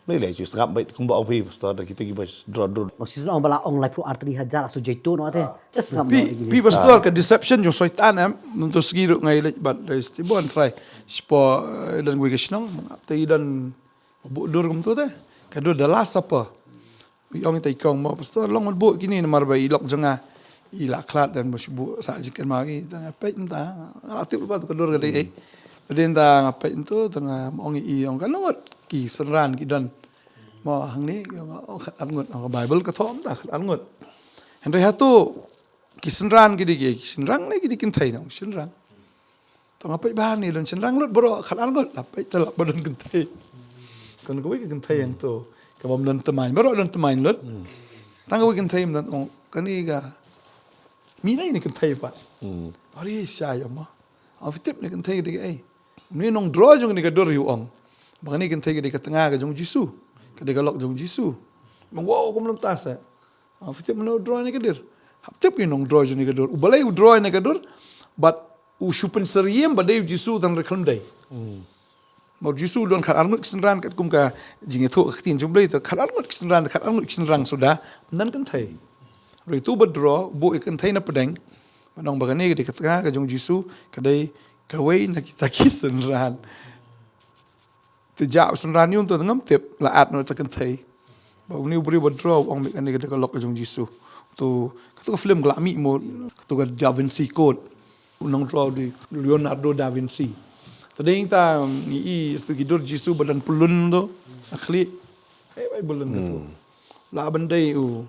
Lai lai ju sangap baik kum ba ong pi pastor kita ki ba dro. Maksudnya orang bala ong life arteri hajar asu jaitun ate. Just ngam. Pi pastor ka deception yung soitan untuk segiru ngai lek bat dari stibon try. Spo dan gue kesnong te dan budur kum tu te. Kadu dalas apa. Yang kita ikong mo pastor long bu kini namar bai ilok jenga. Ila klat dan musbu sa jikan magi apa entah. Atik lupa tu kadur kadai ai. Tadi entah apa itu tengah ong ong kan lot ki senran ki dan mo hang ni khat ngut Bible ka thom ta khat ngut. Henry hatu kisenran gidi kisenrang ni gidi kintai nang senrang. Tong apa bahan ni dan senrang lut bro khat ngut apa telak badan kintai. Kan kowe kintai yang tu. Kabam dan temai bro dan temai lut. Tang kowe kintai dan kan ni ga mina ini kintai pa. Hari saya mah. Afitip ni kintai gidi ai. Ni nong draw jong ni ka dor yu ong. Baka ni kintai gidi ka tengah ka jong Jisu. Ka de galok jong Jisu. Wow kum lam tasa. Afitip no draw ni ka dir. Haptip ki nong draw jong ni ka dor. Ubalai u draw ni ka dor. But u shupen seriem ba de Jisu tan reklam dai. Mau Jisu don khat arnut kisenran kat kum ka jing etho khtin jublai to khat arnut kisenran sudah nan kintai. Roi tu ba draw bu kintai na pedeng. Manong baka ni gidi ka tengah ka jong Jisu kadai kawai na kita kisenran. Tejak senran ni untuk tengam tip laat no ta kentai. Ba ni beri draw ong mek ani ka lok jong Jisu. Tu ka film glami mo tu ka Da Vinci Code. Unang draw di Leonardo da Vinci. Tading ta ni gidur Jisu badan pulun tu akhli. Ai bulan tu. La bandai u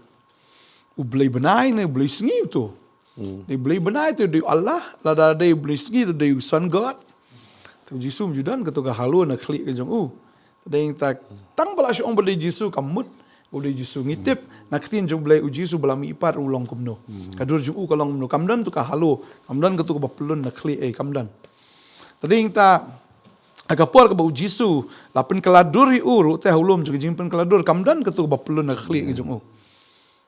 blai benai ne blai sengi tu. Dia beli benai tu dia Allah, lada dia beli segi tu dia Son God. Tu Jisu judan ketuga halu nak klik ke jong Tadi yang tak tang bala syong beli Jisu kamut, beli Jisu ngitip nak tin jong beli Jisu bala mi ipar ulong kumno. Kadur jong kalong kumno kamdan tu ka halu, kamdan ketuga bapelun nak klik kamdan. Tadi yang tak agapor ke bau Jisu, lapen keladur uru teh ulum juga jimpen keladur kamdan ketuga bapelun nak klik ke jong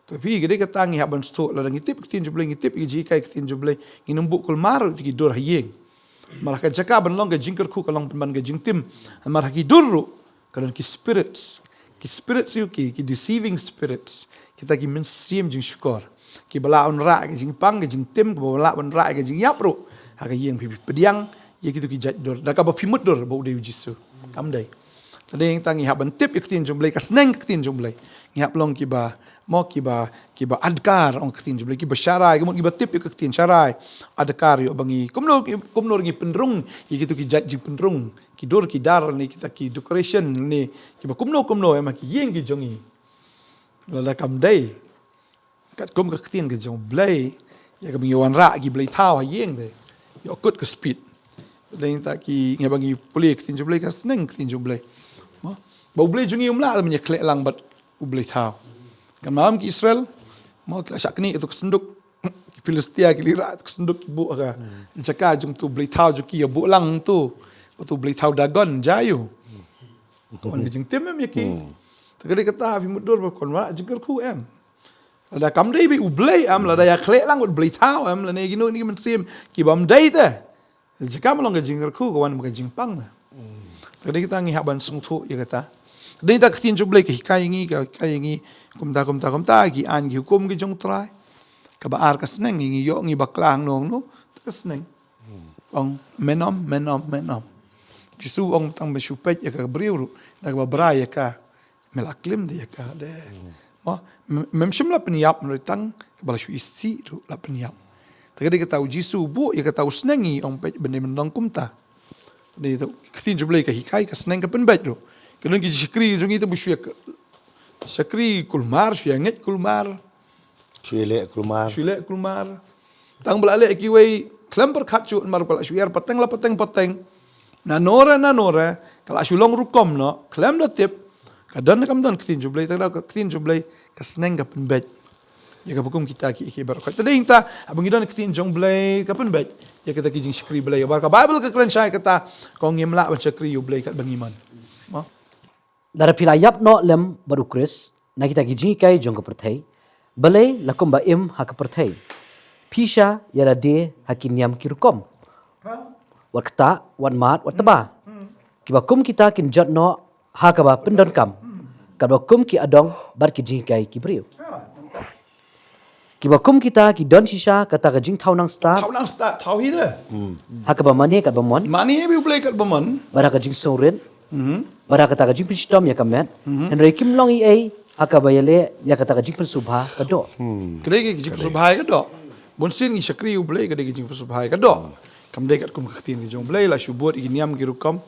Tapi gede katangi haban stok la ngitip kitin jublay ngitip igi kai kitin jublay nginumbuk kul mar ti dor hayeng mar ka jaka ban long ga jingker ku kalong ban ga jingtim mar ki durru kalan ki spirits yu ki deceiving spirits kita ki mensim jing syukor ki bala on ra ga jing pang ga jing tim ko bala on ra ga jing yapru ha ga yeng pi pediang ye kitu ki jat dor da ka ba pimut dor ba de Jisu kam dai tadi yang tangi haban tip kitin jublay ka sneng kitin jublay ngap long kiba mo kiba adkar ong ketin jble kiba syarai kemut kiba tip yo ketin syarai adkar yo bangi kumnor gi penrung gitu ki jing penrung ki dur ki dar ni kita ki decoration ni kiba kumno ema ki yeng gi jongi lada kam dai kat kum ka ketin ke jong blai ya ka bangi wan ra gi blai thau ha yeng de yo kut ke speed dan tak ki ngabangi pulih ketin jble ka seneng ketin jble bau blai jongi umla menye klek lang bat ublai thau kan malam ki Israel mau kila syakni itu kesenduk ki Filistia ki lira kesenduk ibu aga jaka jung tu blai thau juki ya bu lang tu betul blai thau dagon jayu kon jing tim em yaki tegede kata fi mudur kon wa jengker ku em ada kam dai bi ublai am la da ya klek lang ut blai thau am la ne gino ni men sim ki bam dai te jaka malong jengker ku kawan bukan jing pang tegede kita ngi haban sung thu ya kata Dei tak ketin jublai ke hikai ngi kumta ki an gi hukum gi jong trai ka baar ka seneng ngi yo ngi baklang nong no ka seneng ong menom jisu ong tang besupet ya ka briu na ka bra ya ka melaklim de ya ka de mo memshim la peniap no tang ka bala shu isi ru la peniap tagadi ka tau jisu bu ya ka tau seneng ngi ong pe bende mendong kumta dei tak ketin jublai ke hikai ka seneng ka penbet ru Kadang kita syakri jong itu bersyuk syakri kulmar syangit kulmar Syuilek kulmar tang belalek kiwai klemper khachu mar pala syuar pateng la pateng na nora kala syulong rukom no klem da tip kadan kam dan ketin jublai tak da ketin jublai kasneng ka penbet ya ka bukum kita ki barakat tadi inta abang idan ketin jong blai ka penbet ya kita ki jing syakri blai bar ka bible ka klan syai kata kong ngimla ban syakri yu blai kat bangiman Dara pilayap no lem baru Chris na kita giji kai jong kepertai balai lakum ba im ha kepertai pisha yara de hakiniam kirukom wat kata wat mat wat teba kiba kum kita kin jot no ha ka ba pendon kam ka kum ki adong bar ki jing kai ki brio kiba kum kita ki don shisha kata ka jing thaunang start thau hi de ha ka ba mani ka ba mon mani bi blai kat bamon bara ka jing soren bara kata ka jing pistom ya kamet henry kim long i ai akabayale ya kata ka jing subha ka do kedai ki jing subhai ka do bon sin ni syakri u blai kedai ki jing subhai ka do kam dei kat kum khatin ki jong blai la shubot i niam ki rukam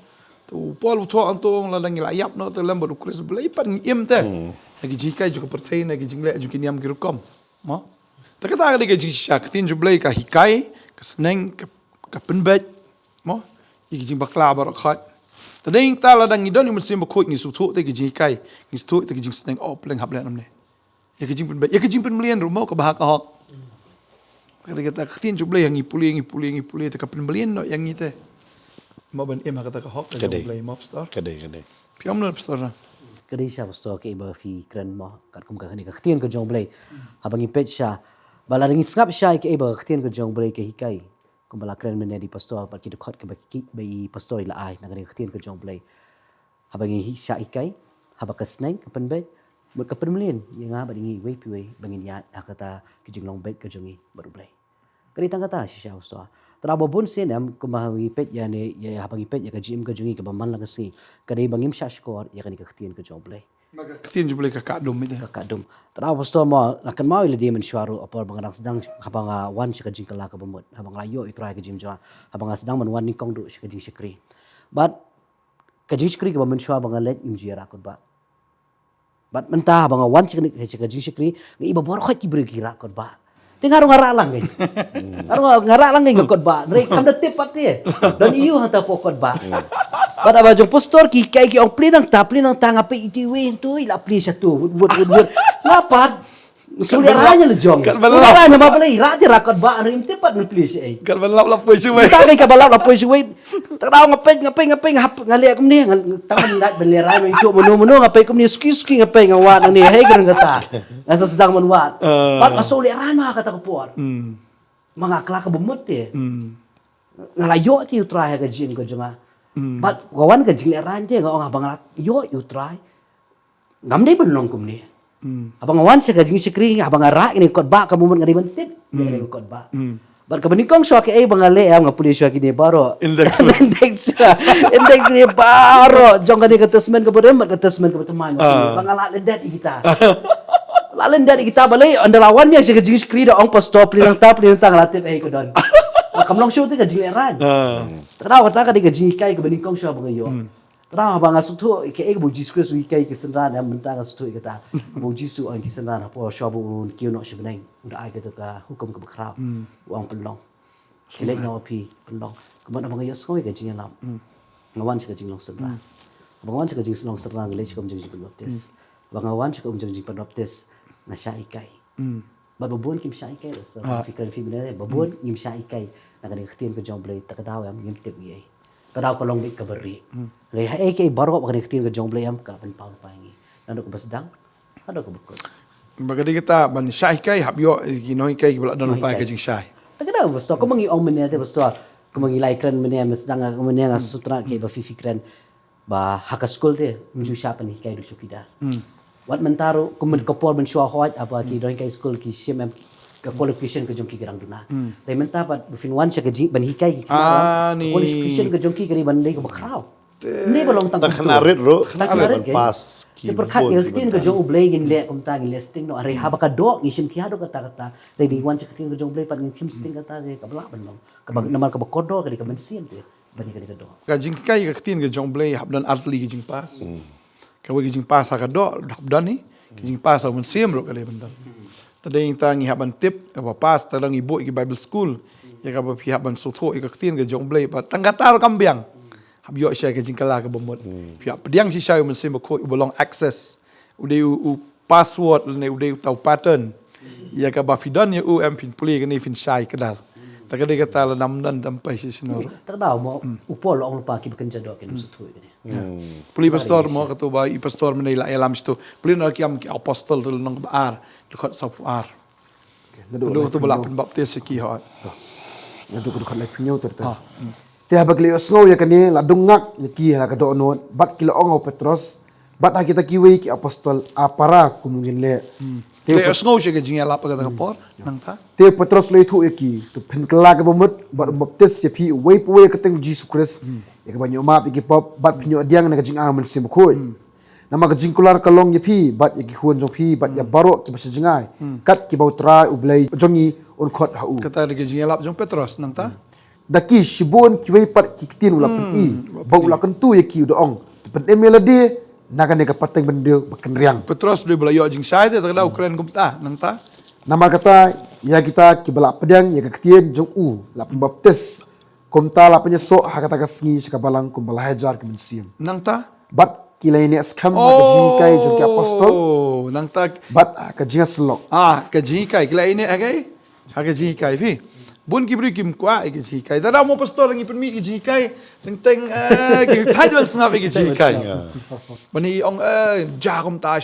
tu pol tho antong la dangi la yap no te lam baru kris blai pan im te lagi jikai juga pertai lagi jing le ju ki niam ki rukam mo ta kata ka jing syaktin ju blai ka hikai ka sneng ka penbet mo i jing bakla barakhat Tadeng ta la dang idon ni mesim bakoi ngi sutu te gi kai ngi sutu te gi sneng op leng hab len amne ya gi jing pen melian rumau ka bahak hok kada kata ktin jublai yang ipuli te ka pen melian no yang ite mo ban em kata ka hok ka jublai mo star Kadai piam no star kadai sha sto ke ba fi kran mo kat kum ka ni ka ktien ka jong blai habangi pet sha bala ringi ngap sha ke ba ktien ka jong blai ke hikai kumbala kren mene di pastor par ki dekhot ke bai pastor ila ai nagari ktien ke jong blai habangi hi sha ikai habaka sneng kapan bai mut kapan melin yang ha badingi wei pi wei bangin ya kata ki jing long bai ke jongi baru blai kari tang kata sha pastor trabo bun sen am kumahi pet ya ne ya habangi pet ya ka jim ke jongi ke baman lang si kari bangim sha skor ya kan ka ktien ke jong blai ktin jublai ka kadum ite kadum trabo pastor mo akan mau ile dia mensyuaru apa bangang sedang habang wan si ka jing kala ka bamut habang layo itrai ke jim jwa habang sedang man wan ni kong du si ka jing syakri but ka jing syakri ka mensyua bang let im jira kot ba but mentah habang wan si ka jing syakri ngi iba bor khot ki bre kira kot ba Tengah ngara lang ngay. Ngara lang ngay ngakot ba. Ray kam da tip pat ye. Dan iyo hata pokot ba. Pada ba jong postor ki kay ki ong plinang tanga pe itiwi tu ila pli sa tu. Wud. Ngapat. Suliaranya le jong. Suliaranya mabalay ra di rakot ba rim tip pat pli si ay. Kan balap poy suwe. Tagay ka balap la poy suwe. Tadaw ngapay ngali akum ni taman dat belirai mo itu menu ngapay kum ni ski ngapay ngawa nang ni hey gereng kata. Nasa sedang menwat. Pat masuliaranya kata ko por. Mga kala ka bumut eh. Ngalayo ti utray ka jin ko jama. Pat kawan ka jin leran ti nga abang yo utray. Ngamde benong kum ni. Abang awan sa kajing sikri abang ara ini kot ba kamu men ngari bentip ngari kot ba. Bar ka banikong siya kay bangale ang nga puli siya kini baro. Index. Index ni baro. Jong kani katasmen ka bodem katasmen ka teman. Bangala lendat kita. Lalan dari kita balay andalawan niya siya kajing screen ang pa-stop linang tap linang tang latif ay ko don. Kamlong show ti kajing eran. Tara kata ka di kajing kay ka banikong siya bangayo. Tara bang asuto ke bu Jesus kay kisenran am mentang asuto ikata. Bu Jesus ang kisenran po siya bu kiyo no siya benang. Unda ay ka hukum ka bakraw. Uang pelong. Kilek no pi pelong. Kuman bangayo skoy kajing lam. Ngawan siya kajing long senran. Bangawan siya kajing long senran lech kom jing penoptes. Bangawan siya kom jing penoptes. Na siya ikay. Bababon kim siya ikay. So, fikran feminine, babon kim siya ikay. Nakaniktin ko jong blade, takadaw am yung tip iyay. Kadaw ko long bit kabari. Ray ay kay baro ko nakaniktin ko jong blade am kapan pa paingi. Nando ko basdang, nando ko bukod. Bagadi kita ban siya ikay habyo ginoy kay wala don pa kay jing siya. Takadaw basto ko mangi ong menete basto ko mangi laikran menete masdang ang menete nga sutra kay ba fifikran ba hakaskol de unju siya pan hikay do sukida. Wat mentaro kumen kapor ben shwa hoat apa ki doin kai school ki CMM ka qualification ka jongki gerang duna. Dai menta pat fin wan sya ka ji ban hikai ki ni qualification ka jongki gari ban dai ko bakraw. Ni balong tang Taknarit ro. Taknarit Pas. Ki perkat il tin ka jong ublay gin le kum tang listing no are haba ka do ni sim ki hado kata kata dai di wan sya ka tin ka jong blay pat ngin kim sting kata ka bla ban no. Ka bag namal ka bakodo ka di ka mensin te. Bani ka di ka do. ka jing kay ka tin ka jong blay habdan artli ka jing pas. Kawai kijing pas ka do habdan ni kijing pas au mensim ro kale bendan. Tadai tangi haban tip apa pas tadang ibu ki Bible school ya ka pi haban sutho ka tin ka jong blay pa tanggatar kambiang. Habyo siya ka jing kala ka bomot. Pi pediang si siya mensim ko belong access. Udah u password ne udah tahu pattern. Ya ka ba fidan ya u am pin puli ka ni fin siya kadal. Takade ka tala namdan tampai si sinoro. Takdaw mo upol ong lupa ki bekenja do kin sutu ni. Puli pastor mo kato ba i pastor mo nila alam sto. Puli na kiam ki apostol tul nang baar dekat sapu ar. Nado to bala pun baptis ki ha. Nado ko khalai pinyo ter ter. Te habagli osngo ya kani ladungak ya ki ha kado non bat kilo ong Petros bat ha kita kiwi ki apostol apara kumungin le. Le osngo siya ka jing alap ka por nang ta. Te Petros le thu eki tu pen kala ka bomut bat baptis ya pi way po way kateng Jesus Christ. Ya ka banyo map iki pop bat pinyo diang na ka jing amen sim khoi. Nama ka jing kular kalong ya pi bat ya ki huan jong pi bat ya baro ki basa jingai. Kat ki bau trai ublai jongi on khot ha u. Kata ka jing alap jong Petros nang ta. Daki shibon ki way pat ki tin ulapan i. Bau ulakan tu ya ki udaong. Pen emelade naga nega pateng bende bakan riang. Petros dia bela yo jing sai te takda Ukraine kumta nang ta. Nama kata ya kita kibala pedang ya ketien jong u la pembaptis komta la penyeso hakata kasngi sikabalang kumbala hajar kemensiam. Nang ta. Bat kila ini askam kai jong ki apostol. Nang ta. Bat ka jinga slok. Ka jing kai kila ini agai. Ha ka jing kai fi. Bun ki bri kim kwa ki jing kai. Tada mo pastor ngi permi ki jing kai. Teng ki tajwal sngap ki jing kai. Bani ong jagom ta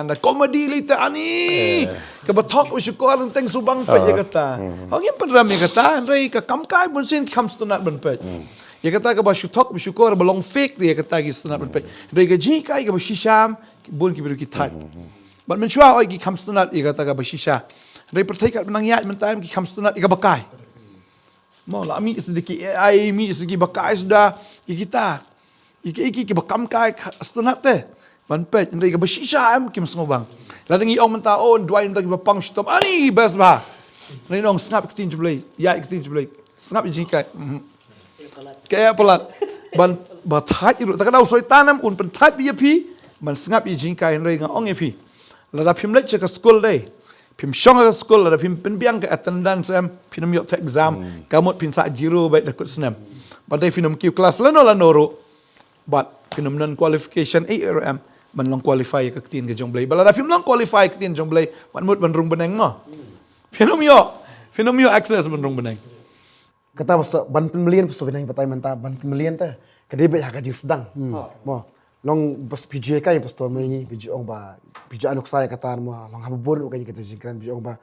na komedi lita ani. Ka batok usyukor teng subang pe ya kata. Ong yang pedram ya kata rei ka kam kai bun sin kam stunat ban pe. Ya kata ka ba syutok usyukor belong fake ya kata ki stunat ban pe. Rei ka jing kai ka ba shisham bun ki bri ki taj. Ban menchua oi ki kam stunat ya kata ka ba shisha. Rei pertaikat menang ya mentam ki kam stunat ka bakai. Mau lah mi sedikit ai mi segi bakai sudah kita. Iki bakam kai stunat te. Ban pe ndai ka bashisha am kim sngobang. Ladang i ong menta on dwai nda ki bapang stom ani bes ba. Rei nong snap kitin jublai. Ya kitin jublai. Snap jing kai. Kaya pelat. Ban bathaj ru takadau soi tanam un penthaj bi pi. Man snap jing kai rei nga ong pi. Lada phim lech ka school dei. Pim syong ke school ada pim penbiang ke attendance pinam yok te exam kamut pin sa jiro baik dakut senam badai finum kiu kelas lano ro but finum non qualification ARM man long qualify ke tin ke jong blai balada film long qualify ke tin jong blai man mut ban rung beneng mo finum yo access ban rung beneng Kata pastor ban pembelian pastor binang patai menta ban pembelian teh kedai hak haji sedang. Mo long pas PJ kai pastor mengi PJ ong ba PJ anuk saya kata mo long habun kai kata jingkran PJ ong ba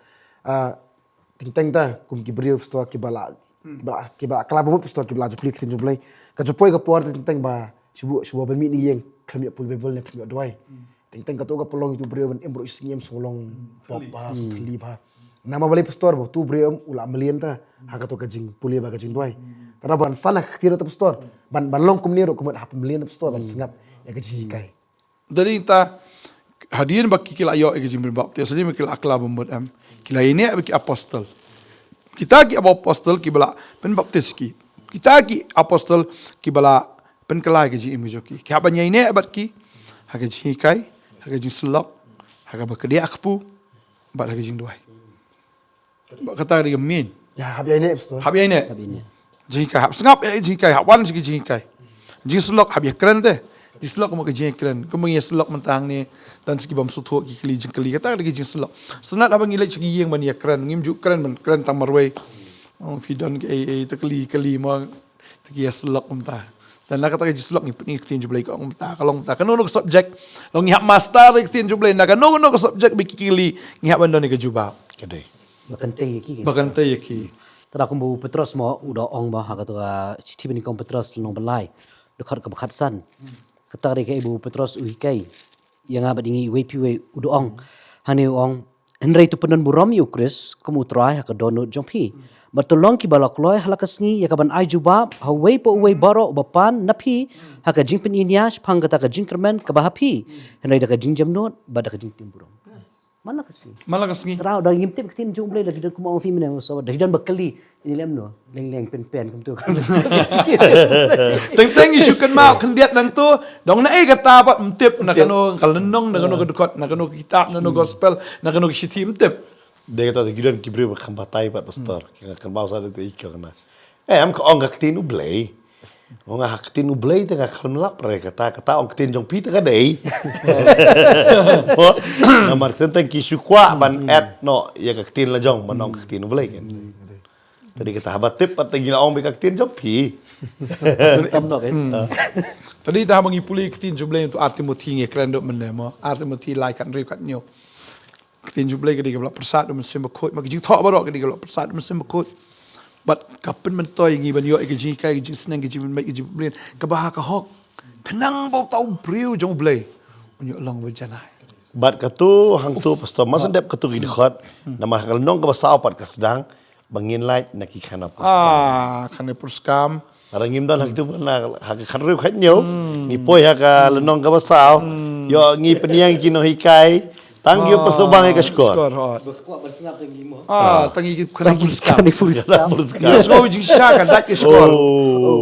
ting ta kum ki brio pastor ki bala kala pastor ki bala jupli kitin jublai ka jupoi ka por ting ba subu ban mi ni yang kami pul bebel ne kami doi ting ka to ka polong itu brio ban embro isingem solong pop ba sutli ba Nama balai pastor tu beri ulah melian ta haka tu kajing pulia ba kajing duai. Tara ban sana kira tu pastor. Ban long kum niru kum hap melian pastor ban sengap ya kajing hikai. Dari ta hadirin baki kila ayo ke jimbin baptis ni kila akla bumbut am. Kila ini baki apostol. Kita ki apostol ki bala pen baptis ki. Kita ki apostol ki bala pen kala ke jim joki. Ki apa nyai ne bat ki haka jing hikai, haka jing selok, haka bakedia akpu, bat haka jing duai. Kata dia min. Ya hab ya ini pastor. Hab ini. Habisnya. Jingkai hab sengap jingkai hab wan sigi jingkai. Jing selok hab ya keren teh. Di selok mo ke jing keren. Kemo ya selok mentang ni dan segi bam sutu ki kili jing kali kata lagi jing selok. Senat abang ngilai segi yang man ya keren. Ngim juk keren man keren tam marwai. Oh fidon ke kali mo tegi ya selok mentah. Dan nak kata jing selok ni peni tin jublai ko mentah. Kalau mentah kan no subjek. Long ngihap master tin jublai nak no subjek biki kili ngihap bandon ni ke jubab. Kedai. Bakantai ki. Bahkan teh ki. Tara kumbu Petros mo udah ong bah haka tu Stephen Nikong Petros nong belai dekat ke Bekatsan. Kata dia ke ibu Petros uhikai yang abad ingi wepi udah ong hani ong Henry tu penon buram yu Chris kamu try haka donut jompi. Bertolong ki balak loy halakas ngi ya kaban ai jubab hawai po uwai baro bapan napi haka jingpen inyas pang kata ka jingkermen ka bahapi. Henry da ka jingjam not bada ka jingtim buram. Mana kasi? Malah kasih. Terau dah ngimtip ketin jumble lagi dan kumau film ni so dah dan bekali ini lem no leng pen kum tu. Teng isu kan mau kendiat nang tu dong na kata apa mtip nak kano kalenong nak kano kedekot nak kano kitab nak kano gospel nak kano kisi mtip. Dia kata gidan kibri berkambatai pat pastor. Kaya kan mau sada tu ikut kena. Am ka ong kaktin ublay. Ong kaktin ublay tengah kalnulap mereka kata ong kaktin jong pita kadai. Namar tentang kisu kwa ban at no ya kaktin la jong ban ong kaktin ublay kan. Tadi kita habat tip at gila ong kaktin jong pi. Tamno kan. Tadi dah mengipuli ketin jublay untuk arti muti nge kerendok menemo arti muti lai kan riu kat nyo. Ketin jublay kedi gabla persat dum sim bakut mak jing thok barok kedi gabla persat dum sim bakut. But kapan mentoy ngi ban yo igi kai igi senang igi ban igi blin kabah ka hok. Kenang bau tau briu jong blay. Unyo long berjanai. Bat katu hang tu pastor masa dep katu gidi khot. Nama hang nong ka basau pat kasdang bangin light nak ikana pas. Kan perskam. Arang ngimdan hak tu na hak kan riu khat nyo. Ngi poi hak lenong ka basau. Yo ngi peniang kino hikai. Tang yo pasobang ka skor. Berkuat bersengap lagi lima. Tangi kena perskam. Pulska. Yo sngau jing sha kan dak skor.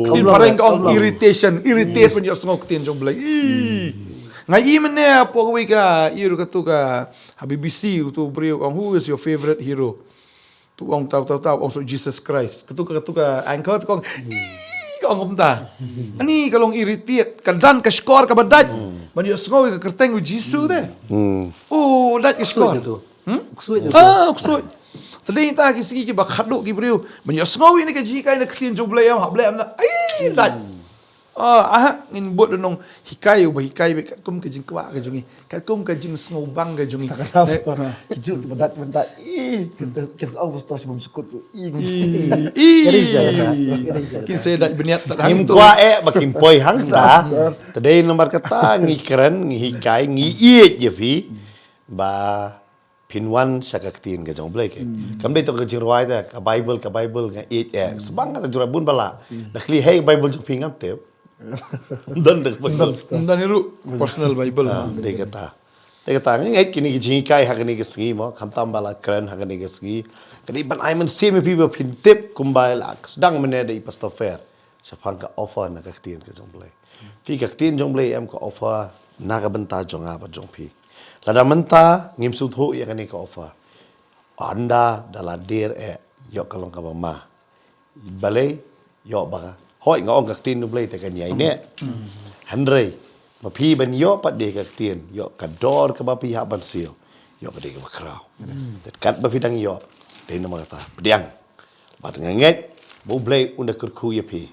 Ketin pareng ong irritate pen yo sngau ketin jong blay. Ngai imene apa we ka iru ka tu ka BBC tu brio who is your favorite hero? Tu ong tahu ong so Jesus Christ. Katu ka anchor tu ong ong umta. Ani kalau irritate kan dan ka skor ka badat. Man yo sngau ka kerteng Jesus de. Oh, dat skor. Kusut Kusut. Tadi ta ki sigi ki bakhaduk ki brio. Man yo sngau ni ka jikai na ketin jong blay am hablay am na. Ai dat. Ngin buat nong hikai ubah hikai kat kum ke jing kwa ke jungi kat kum ke jing ngobang ke jungi Kejut mendat. Kes ong pastor sebelum sukut. Kin saya dah berniat tak Ngim hantu. kwa bakin poi hang ta. Tadai nomor kata ngi keren ngi hikai ngi iet je fi. Ba pinwan sakaktin ke jong blai ke. Kam dai to ke jirwai ta ka Bible nga iet sebang ta jura bun bala. Nakli hey Bible jong pingam tep. Dan dak Bible. Dan itu personal Bible. Dia kata ngai kini ki jingkai hak ni ke segi mo kam tam bala keren hak ni ke segi. Kadi ban ai men same people pin tip kumbai la sedang menede pastor fair. Sapang ka offer nak kaktin ke jong blai. Fi kaktin jong blai am ka offer nak benta jong apa jong pi. Lada menta ngim su thu ya kani ka offer. Anda daladir yo kalong ka mama. Balai yo baga. Hoi ngong kaktin nu blai te kan yai ne. Henry ma pi ban yo pat de kaktin yo ka dor ka ba pi ha ban sil. Yo ka de ka krau. Det kat ba pi dang yo. De no ma ta. Pediang. Bat nganget bu blai unda kurku ya pi.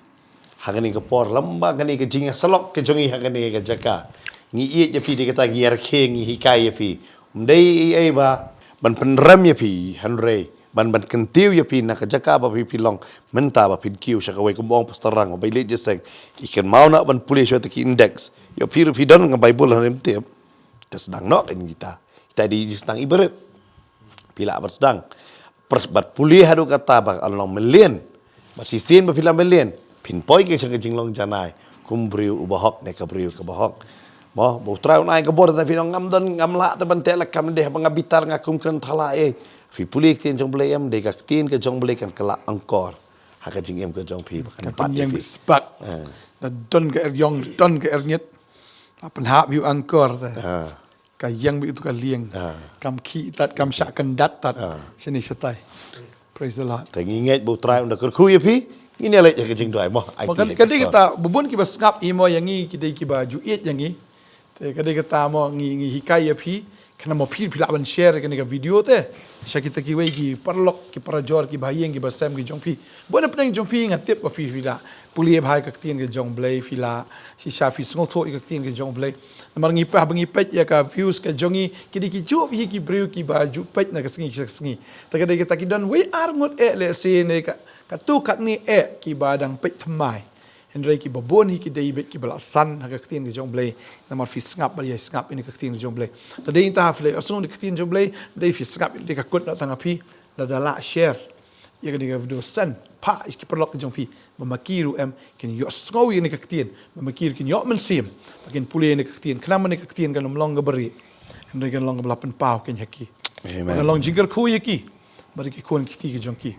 Hangani ka por lamba ngani ka jinga selok ke jongi hangani ka jaka. Ngi iet ya pi de kata ngi arke ngi hikai ya pi. Mdai ai ba ban penram ya pi Henry. Ban kentiu ya pi nak jaka ba pi long menta ba pin kiu saka wai kumbong pastorang ba ile jesek ikan mau nak ban pulih syata ki index yo pi don ng bible hanem tiap tas sedang nok kan kita di sedang ibarat pila bersedang bat pulih hadu kata bak along melien bat sisin ba filam melien pin poi ke sang jing long janai kum briu ubahok ne ka briu ka bahok mo bo trau nai ka bor ta fi ngam don ngam la ta ban te la kam deh bangabitar ngakum kan thala fi pulih tin jong blei em de ka tin ke jong blei kan kala angkor ha ka jing em ka jong pi kan pat yang fi sebab don ke yong don ke nyet apa hak view angkor ta ka yang itu ka liang kam ki tat kam syak kan dat tat sini setai praise the Lord. ta nginget bo trau nda kur khu ye pi ini le ka jing doi mo ai Makan kadai kita bubun ki bas ngap imo yang ngi kidai ki baju it yang ngi te kadai kita mo ngi hikai ya pi kana mo pi pila ban share kana ka video te sakita ki wei ki parlok ki parajor ki bhai yang ki basam ki jong pi bona pnang jong pi ngatip ba fi pila pulie bhai ka tien ki jong blai pila si sha fi sngol tho ka tien ki jong blai namar ngi pa bangi pet ya ka views ka jongi kidai ki jo hi ki breu ki baju pet na ka sngi ta kadai kita ki don we ar ngot le se ne ka tu kat ni ki badang pet thamai Henry ki babon hi ki dei bet ki balasan ha ka tien ki jong blai namar fi ngap ba ya ngap ini ka tien ki jong blai tadi ta hafle asun ki tien jong blai dei fi ngap de ka kut na tanga pi la dala share ya ka diga video san pa is ki perlok ki jong pi mamakiru em kin yo sngowi ni ka tien mamakir kin yo men sim bakin pule ni ka tien kana ni ka tien kan long ga beri Henry kan long ga belapan pau kin haki kan long jingger khu yaki bari ki kon ki ti ki jong ki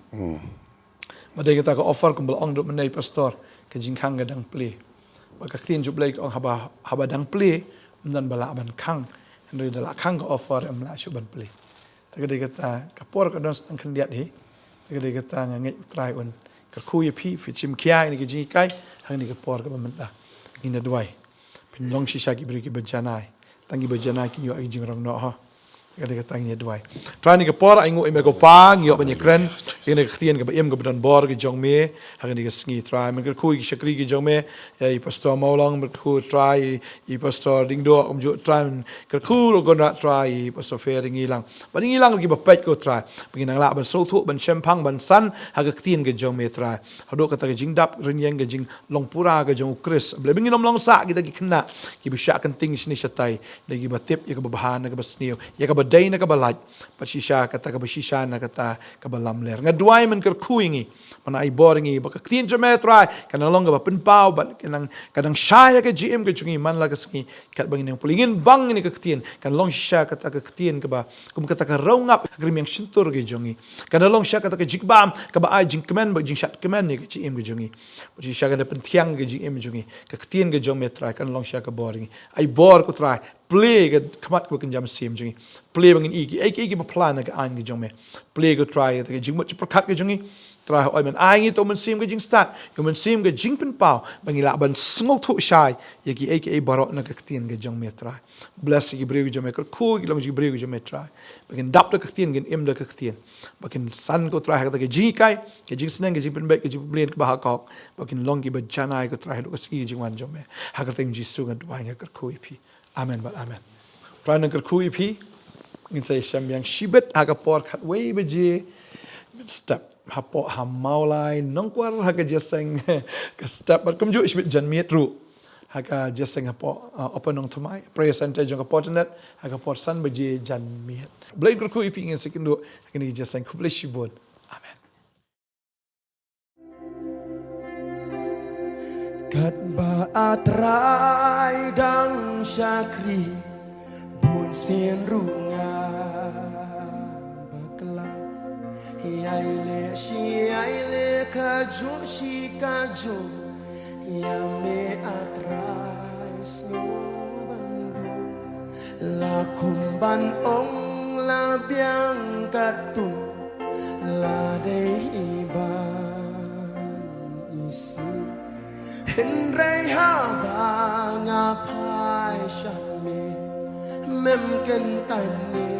Madai kita ka offer kumbal ong duk menai pastor ke jingkang gadang play. Baka tin jup lay ong haba dang play dan bala ban kang. Henry dala kang ka offer am la ban play. Tagade kata kapor ka don stang kandiat hi. Tagade kata ngai try on ka khu ye pi fi chim kia ni ke jingai hang ni kapor ka bamenta. Ina duai. Pin long shisha ki bri ki bajanai. Tangi bajanai ki yo ai jing rong no ha. Kada kata ni duai. Try ni kapor ai ngo ime ko pang yo ban kren. Ini ketian ke em ke badan bor ke jong me hagan ni ke sngi try men ke kui ke shakri ke jong me ya i pastor maulong men ku try i pastor ding do om jo try ke ku ro gon try i pastor fair ngilang ban ngilang ki ba pet ko try begin nang la ban so thu ban chempang ban san ha ke ketian ke jong me try hado kata ke jing dap ren yang ke jing long pura ke jong kris ble bingin long sa kita ki kena ki bi sha kan ting sini shatai de ki ba tip ya ke bahan ke ba sneo ya ke ba dai na ke ba laj pa shisha kata ke ba shisha na kata ke ba lam ler duai men ker kuingi mana ai boringi baka clean jametrai kana longa ba penpau ba kadang shaya ke gm ke chungi man la kaski kat bangin yang pulingin bang ni ke ketien kan long sha kata ke ketien ke ba kum kata ka rongap agrim yang shintur ke jongi kana long sha kata ke jigbam ke ba ai jing kemen ba jing shat kemen ni ke gm ke jongi ba ji sha kada pentiang ke gm jongi ke ketien ke jometrai kan long sha ke boringi ai bor ko trai play ke kamat ko kan jam sim jongi play bangin iki ba plan ke an ke jong me play ko try ke jing mo perkat ke jongi try oi men ai ngi to men sim ke jing start ke men sim ke jing pen pau bangila ban sngo thu shai yaki aka barok na ke tien ke jong me try bless ki breu jong me ko ku ki long ji breu jong me try bagin dap de ke tien gen im de ke tien bagin san ko try ke jing kai ke jing sneng ke jing pen be ke jing blen ke ba kok bagin long ki ba janai ko try ko ski jing wan jong me ha ka teng ji su ga dwa nga ko pi amen but amen try na ko pi ngin say syam yang shibet aga por khat wei beje step hapo hamaulai nongkwar haga jeseng ka step but kumju shibet janmiet ru haga jeseng hapo open nong thamai prayer center jong ka portnet haga por san beje janmiet blai ko ipi ngin sekindo ngin jeseng kublish shibon amen kat ba atrai dang syakri bun sien runga bakla yaile shi yaile kaju shi kaju ya me atrai sno bandu la kumban ong la biang katu la dei ban isi Henry haba ngapai syami mem ken tani